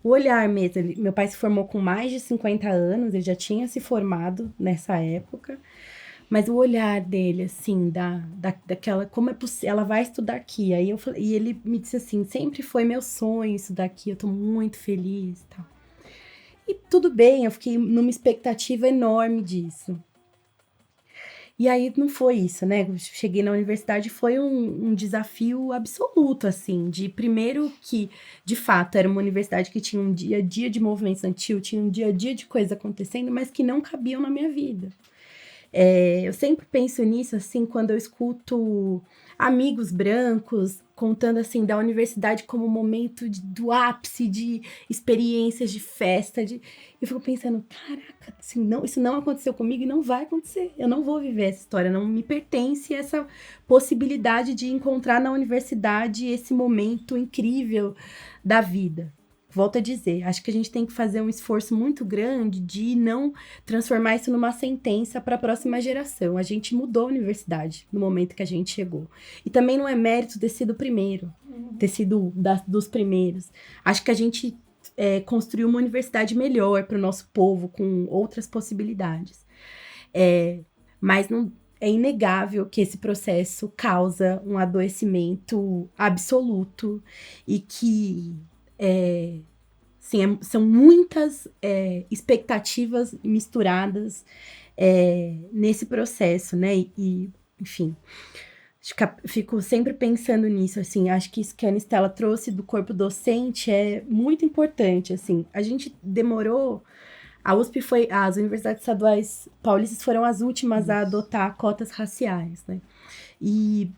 [SPEAKER 2] O olhar mesmo. Meu pai se formou com mais de 50 anos, ele já tinha se formado nessa época. Mas o olhar dele, assim, daquela... Como é possível? Ela vai estudar aqui. Aí eu falei, e ele me disse assim, sempre foi meu sonho estudar aqui, eu tô muito feliz e tal. E tudo bem, eu fiquei numa expectativa enorme disso. E aí não foi isso, né? Eu cheguei na universidade, foi um desafio absoluto, assim, de primeiro que, de fato, era uma universidade que tinha um dia a dia de movimento estudantil, tinha um dia a dia de coisa acontecendo, mas que não cabiam na minha vida. Eu sempre penso nisso, assim, quando eu escuto amigos brancos contando, assim, da universidade como momento do ápice de experiências, de festa, eu fico pensando, caraca, assim, não, isso não aconteceu comigo e não vai acontecer. Eu não vou viver essa história, não me pertence essa possibilidade de encontrar na universidade esse momento incrível da vida. Volto a dizer, acho que a gente tem que fazer um esforço muito grande de não transformar isso numa sentença para a próxima geração. A gente mudou a universidade no momento que a gente chegou. E também não é mérito ter sido o primeiro, ter sido dos primeiros. Acho que a gente construiu uma universidade melhor para o nosso povo, com outras possibilidades. Mas não, é inegável que esse processo causa um adoecimento absoluto e que... são muitas expectativas misturadas nesse processo, né? E, enfim, fico sempre pensando nisso, assim, acho que isso que a Anistela trouxe do corpo docente é muito importante, assim. A gente demorou... as universidades estaduais paulistas foram as últimas a adotar cotas raciais, né? E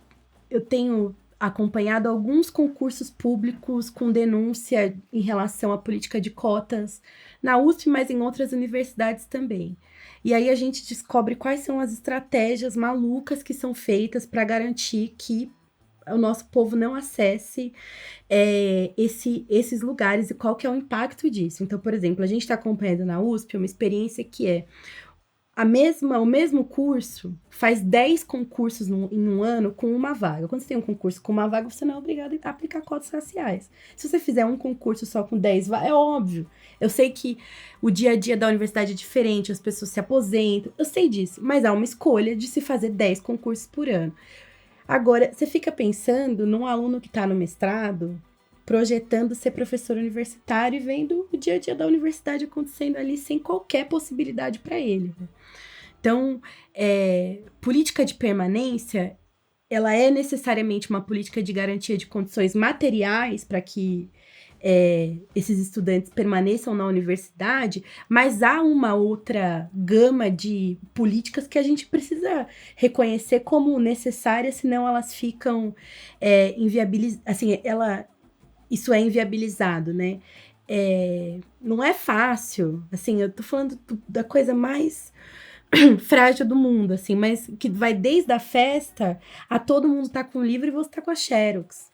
[SPEAKER 2] eu tenho acompanhado alguns concursos públicos com denúncia em relação à política de cotas na USP, mas em outras universidades também. E aí a gente descobre quais são as estratégias malucas que são feitas para garantir que o nosso povo não acesse esses lugares e qual que é o impacto disso. Então, por exemplo, a gente está acompanhando na USP uma experiência que o mesmo curso faz 10 concursos em um ano com uma vaga. Quando você tem um concurso com uma vaga, você não é obrigado a aplicar cotas raciais. Se você fizer um concurso só com 10 vagas, é óbvio. Eu sei que o dia a dia da universidade é diferente, as pessoas se aposentam, eu sei disso. Mas há uma escolha de se fazer 10 concursos por ano. Agora, você fica pensando num aluno que está no mestrado, projetando ser professor universitário e vendo o dia a dia da universidade acontecendo ali sem qualquer possibilidade para ele, né? Então, política de permanência, ela é necessariamente uma política de garantia de condições materiais para que esses estudantes permaneçam na universidade, mas há uma outra gama de políticas que a gente precisa reconhecer como necessárias, senão elas ficam inviabilizadas, assim, isso é inviabilizado, né? Não é fácil, assim, eu tô falando da coisa mais frágil do mundo, assim, mas que vai desde a festa a todo mundo tá com o livro e você tá com a Xerox.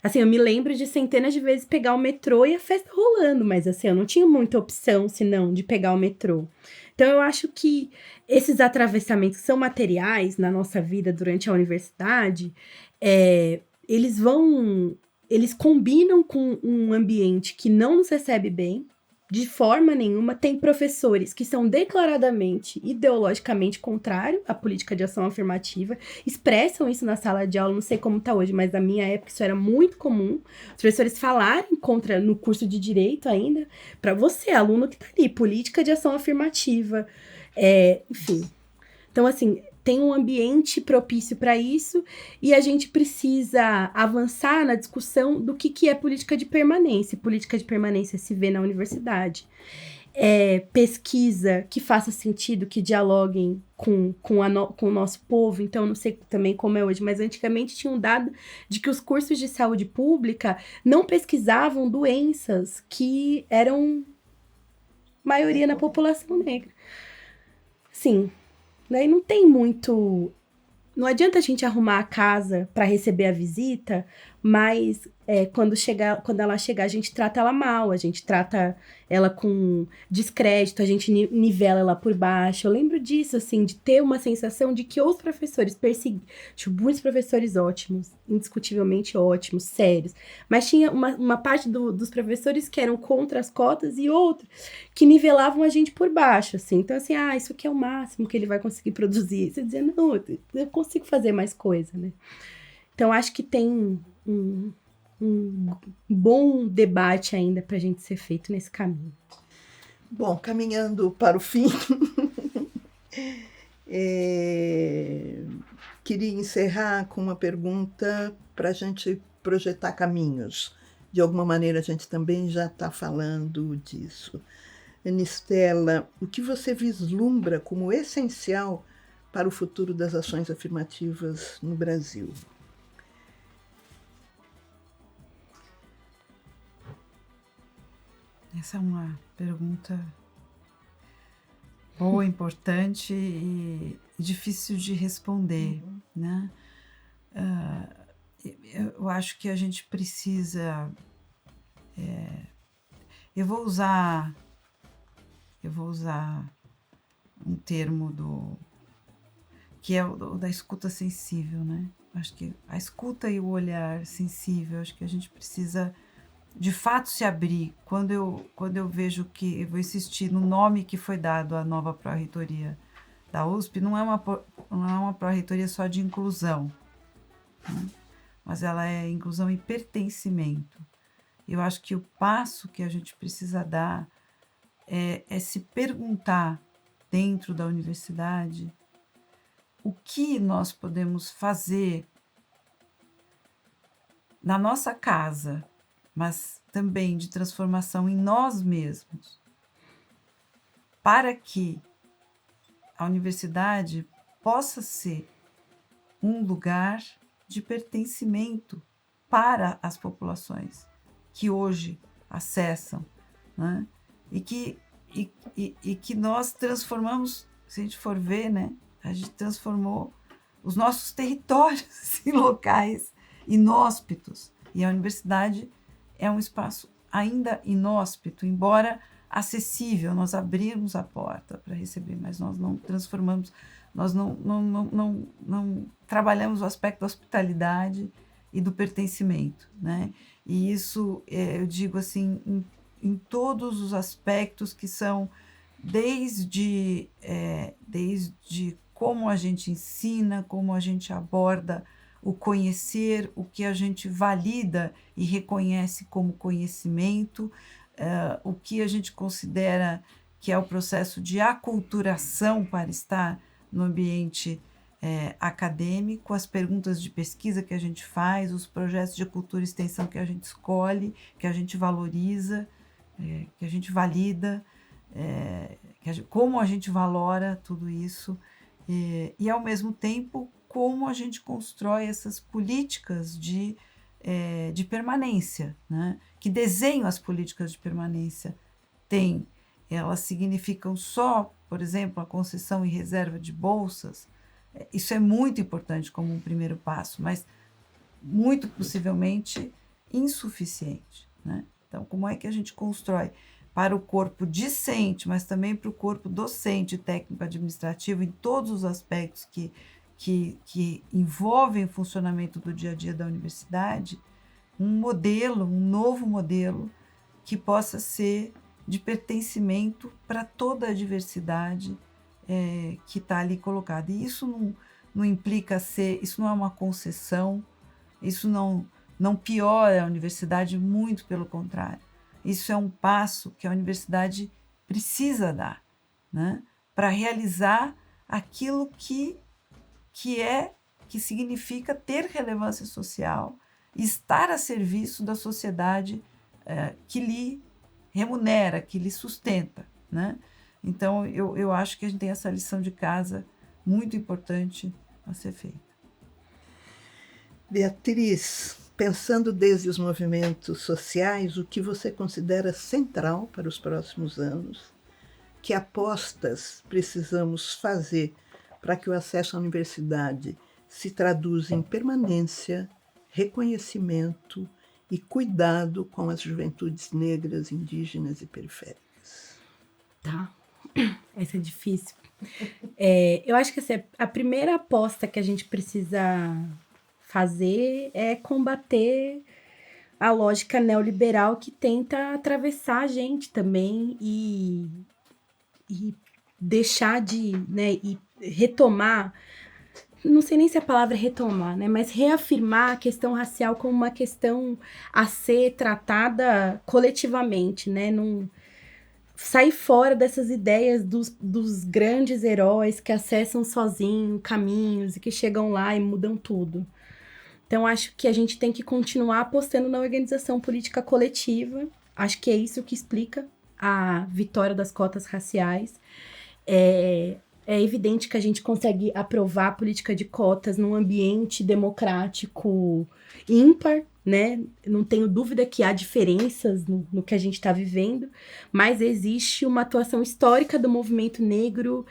[SPEAKER 2] Assim, eu me lembro de centenas de vezes pegar o metrô e a festa rolando, mas assim, eu não tinha muita opção, senão, de pegar o metrô. Então, eu acho que esses atravessamentos são materiais na nossa vida durante a universidade, eles combinam com um ambiente que não nos recebe bem, de forma nenhuma. Tem professores que são declaradamente, ideologicamente contrários à política de ação afirmativa, expressam isso na sala de aula, não sei como está hoje, mas na minha época isso era muito comum, os professores falarem contra, no curso de Direito ainda, para você, aluno que está ali, política de ação afirmativa, enfim. Então, assim, tem um ambiente propício para isso e a gente precisa avançar na discussão do que é política de permanência. Política de permanência se vê na universidade. Pesquisa que faça sentido, que dialoguem com o nosso povo. Então, não sei também como é hoje, mas antigamente tinha um dado de que os cursos de saúde pública não pesquisavam doenças que eram maioria na população negra. Sim. Daí não tem muito... Não adianta a gente arrumar a casa para receber a visita, mas quando ela chegar, a gente trata ela mal, a gente trata ela com descrédito, a gente nivela ela por baixo. Eu lembro disso, assim, de ter uma sensação de que os professores perseguiam. Tinha muitos professores ótimos, indiscutivelmente ótimos, sérios, mas tinha uma parte dos professores que eram contra as cotas e outros que nivelavam a gente por baixo, assim. Então, assim, isso aqui é o máximo que ele vai conseguir produzir. Você dizia, não, eu consigo fazer mais coisa, né? Então, acho que tem um bom debate ainda para a gente ser feito nesse caminho.
[SPEAKER 1] Bom, caminhando para o fim, queria encerrar com uma pergunta para a gente projetar caminhos. De alguma maneira, a gente também já está falando disso. Anistela, o que você vislumbra como essencial para o futuro das ações afirmativas no Brasil?
[SPEAKER 3] Essa é uma pergunta boa, importante e difícil de responder, né? Eu acho que a gente precisa... Eu vou usar um termo que é o da escuta sensível, né? Acho que a escuta e o olhar sensível, acho que a gente precisa de fato se abrir. Quando eu vejo que, eu vou insistir no nome que foi dado à nova pró-reitoria da USP, não é uma pró-reitoria só de inclusão, né? Mas ela é inclusão e pertencimento. Eu acho que o passo que a gente precisa dar é se perguntar dentro da universidade o que nós podemos fazer na nossa casa, mas também de transformação em nós mesmos, para que a universidade possa ser um lugar de pertencimento para as populações que hoje acessam, né? E que nós transformamos, se a gente for ver, né? A gente transformou os nossos territórios em locais inóspitos, e a universidade é um espaço ainda inóspito, embora acessível. Nós abrimos a porta para receber, mas nós não transformamos, nós não trabalhamos o aspecto da hospitalidade e do pertencimento, né? E isso, eu digo assim, em todos os aspectos, que são desde como a gente ensina, como a gente aborda o conhecer, o que a gente valida e reconhece como conhecimento, o que a gente considera que é o processo de aculturação para estar no ambiente acadêmico, as perguntas de pesquisa que a gente faz, os projetos de cultura e extensão que a gente escolhe, que a gente valoriza, que a gente valida, como a gente valora tudo isso, e ao mesmo tempo como a gente constrói essas políticas de permanência, né? Que desenho as políticas de permanência têm. Elas significam só, por exemplo, a concessão e reserva de bolsas. Isso é muito importante como um primeiro passo, mas muito possivelmente insuficiente, né? Então, como é que a gente constrói para o corpo discente, mas também para o corpo docente, técnico-administrativo, em todos os aspectos que envolvem o funcionamento do dia a dia da universidade, um novo modelo que possa ser de pertencimento para toda a diversidade que está ali colocada. E isso não implica isso não é uma concessão, isso não piora a universidade, muito pelo contrário. Isso é um passo que a universidade precisa dar, né, para realizar aquilo que significa ter relevância social, estar a serviço da sociedade que lhe remunera, que lhe sustenta, né? Então, eu acho que a gente tem essa lição de casa muito importante a ser feita.
[SPEAKER 1] Beatriz, pensando desde os movimentos sociais, o que você considera central para os próximos anos? Que apostas precisamos fazer para que o acesso à universidade se traduza em permanência, reconhecimento e cuidado com as juventudes negras, indígenas e periféricas?
[SPEAKER 2] Tá. Essa é difícil. Eu acho que assim, a primeira aposta que a gente precisa fazer é combater a lógica neoliberal que tenta atravessar a gente também e deixar de, né, e retomar, não sei nem se a palavra é retomar, né, mas reafirmar a questão racial como uma questão a ser tratada coletivamente, né, sair fora dessas ideias dos grandes heróis que acessam sozinhos caminhos e que chegam lá e mudam tudo. Então, acho que a gente tem que continuar apostando na organização política coletiva. Acho que é isso que explica a vitória das cotas raciais. É evidente que a gente consegue aprovar a política de cotas num ambiente democrático ímpar, né? Não tenho dúvida que há diferenças no que a gente está vivendo, mas existe uma atuação histórica do movimento negro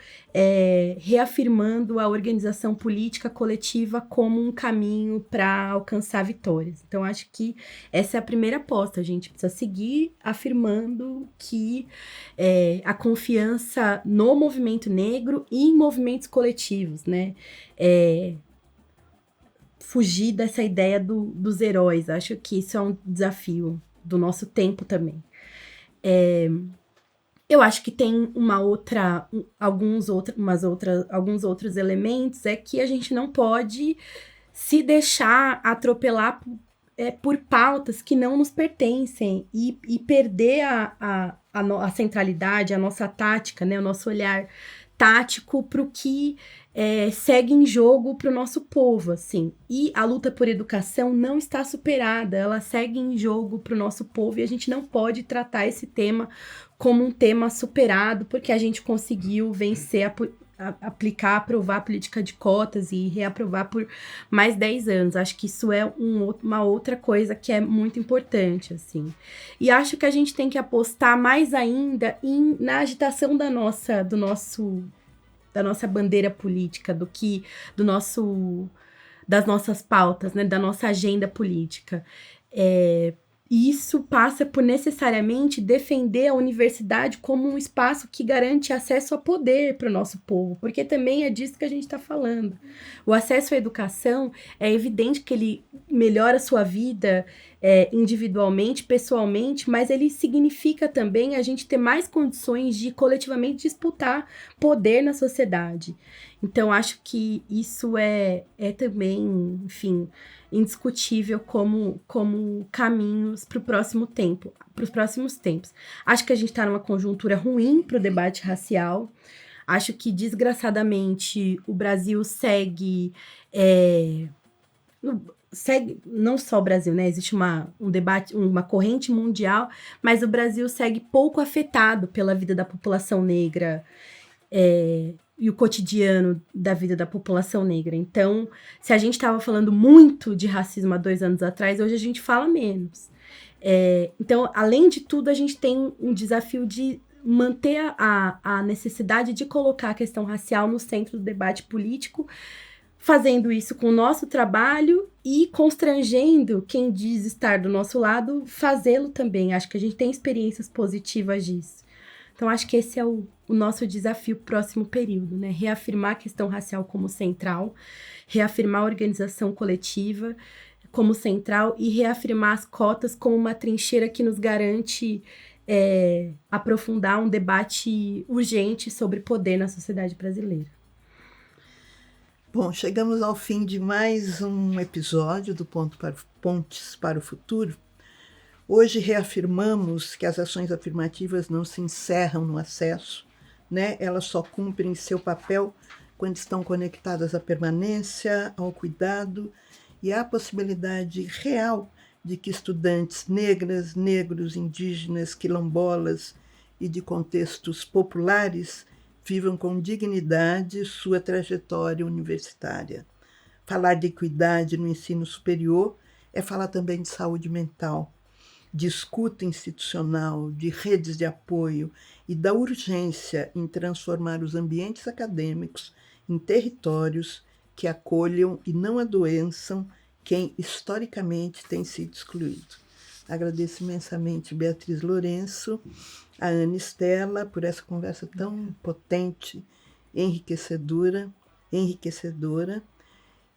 [SPEAKER 2] reafirmando a organização política coletiva como um caminho para alcançar vitórias. Então, acho que essa é a primeira aposta. A gente precisa seguir afirmando que a confiança no movimento negro e em movimentos coletivos, né? Fugir dessa ideia dos heróis. Acho que isso é um desafio do nosso tempo também. Eu acho que tem alguns outros elementos, que a gente não pode se deixar atropelar por pautas que não nos pertencem e perder a centralidade, a nossa tática, né, o nosso olhar tático para o que segue em jogo para o nosso povo, assim. E a luta por educação não está superada, ela segue em jogo para o nosso povo e a gente não pode tratar esse tema como um tema superado, porque a gente conseguiu vencer, aprovar a política de cotas e reaprovar por mais 10 anos. Acho que isso é uma outra coisa que é muito importante, assim. E acho que a gente tem que apostar mais ainda na agitação da nossa bandeira política, das nossas pautas, né, da nossa agenda política. E isso passa por necessariamente defender a universidade como um espaço que garante acesso a poder para o nosso povo, porque também é disso que a gente está falando. O acesso à educação é evidente que ele melhora a sua vida individualmente, pessoalmente, mas ele significa também a gente ter mais condições de coletivamente disputar poder na sociedade. Então, acho que isso é também, enfim, indiscutível como caminhos para os próximos tempos. Acho que a gente está numa conjuntura ruim para o debate racial. Acho que, desgraçadamente, o Brasil segue, não só o Brasil, né? Existe um debate, uma corrente mundial, mas o Brasil segue pouco afetado pela vida da população negra, e o cotidiano da vida da população negra. Então, se a gente estava falando muito de racismo há 2 anos atrás, hoje a gente fala menos. Então, além de tudo, a gente tem um desafio de manter a necessidade de colocar a questão racial no centro do debate político, fazendo isso com o nosso trabalho e constrangendo quem diz estar do nosso lado, fazê-lo também. Acho que a gente tem experiências positivas disso. Então, acho que esse é o nosso desafio pro próximo período, né? Reafirmar a questão racial como central, reafirmar a organização coletiva como central e reafirmar as cotas como uma trincheira que nos garante aprofundar um debate urgente sobre poder na sociedade brasileira.
[SPEAKER 1] Bom, chegamos ao fim de mais um episódio do Pontes para o Futuro. Hoje reafirmamos que as ações afirmativas não se encerram no acesso, né? Elas só cumprem seu papel quando estão conectadas à permanência, ao cuidado e à possibilidade real de que estudantes negras, negros, indígenas, quilombolas e de contextos populares vivam com dignidade sua trajetória universitária. Falar de equidade no ensino superior é falar também de saúde mental, de escuta institucional, de redes de apoio e da urgência em transformar os ambientes acadêmicos em territórios que acolham e não adoeçam quem historicamente tem sido excluído. Agradeço imensamente Beatriz Lourenço, a Ana Estela, por essa conversa tão potente, enriquecedora,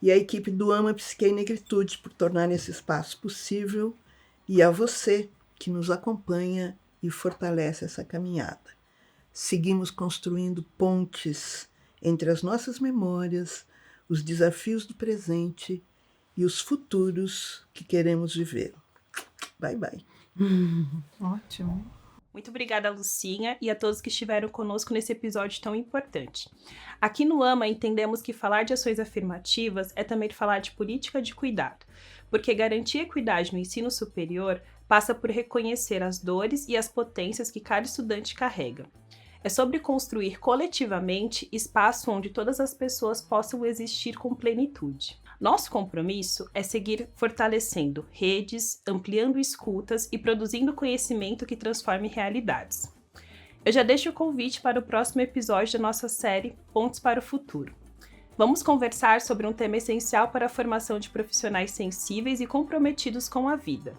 [SPEAKER 1] e a equipe do Ama Psique e Negritude por tornar esse espaço possível, e a você que nos acompanha e fortalece essa caminhada. Seguimos construindo pontes entre as nossas memórias, os desafios do presente e os futuros que queremos viver. Bye, bye.
[SPEAKER 3] Ótimo.
[SPEAKER 4] Muito obrigada, Lucinha, e a todos que estiveram conosco nesse episódio tão importante. Aqui no AMA entendemos que falar de ações afirmativas é também falar de política de cuidado, porque garantir equidade no ensino superior passa por reconhecer as dores e as potências que cada estudante carrega. É sobre construir coletivamente espaço onde todas as pessoas possam existir com plenitude. Nosso compromisso é seguir fortalecendo redes, ampliando escutas e produzindo conhecimento que transforme realidades. Eu já deixo o convite para o próximo episódio da nossa série Pontes para o Futuro. Vamos conversar sobre um tema essencial para a formação de profissionais sensíveis e comprometidos com a vida.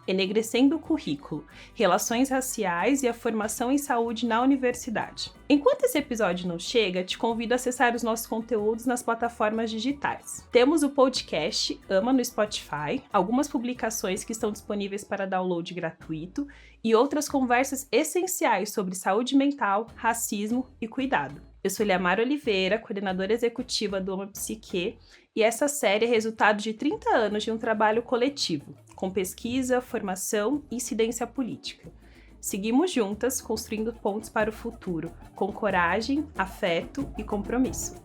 [SPEAKER 4] Enegrecendo o currículo, relações raciais e a formação em saúde na universidade. Enquanto esse episódio não chega, te convido a acessar os nossos conteúdos nas plataformas digitais. Temos o podcast Ama no Spotify, algumas publicações que estão disponíveis para download gratuito e outras conversas essenciais sobre saúde mental, racismo e cuidado. Eu sou Liamara Oliveira, coordenadora executiva do Ama Psique, e essa série é resultado de 30 anos de um trabalho coletivo, com pesquisa, formação e incidência política. Seguimos juntas construindo pontes para o futuro, com coragem, afeto e compromisso.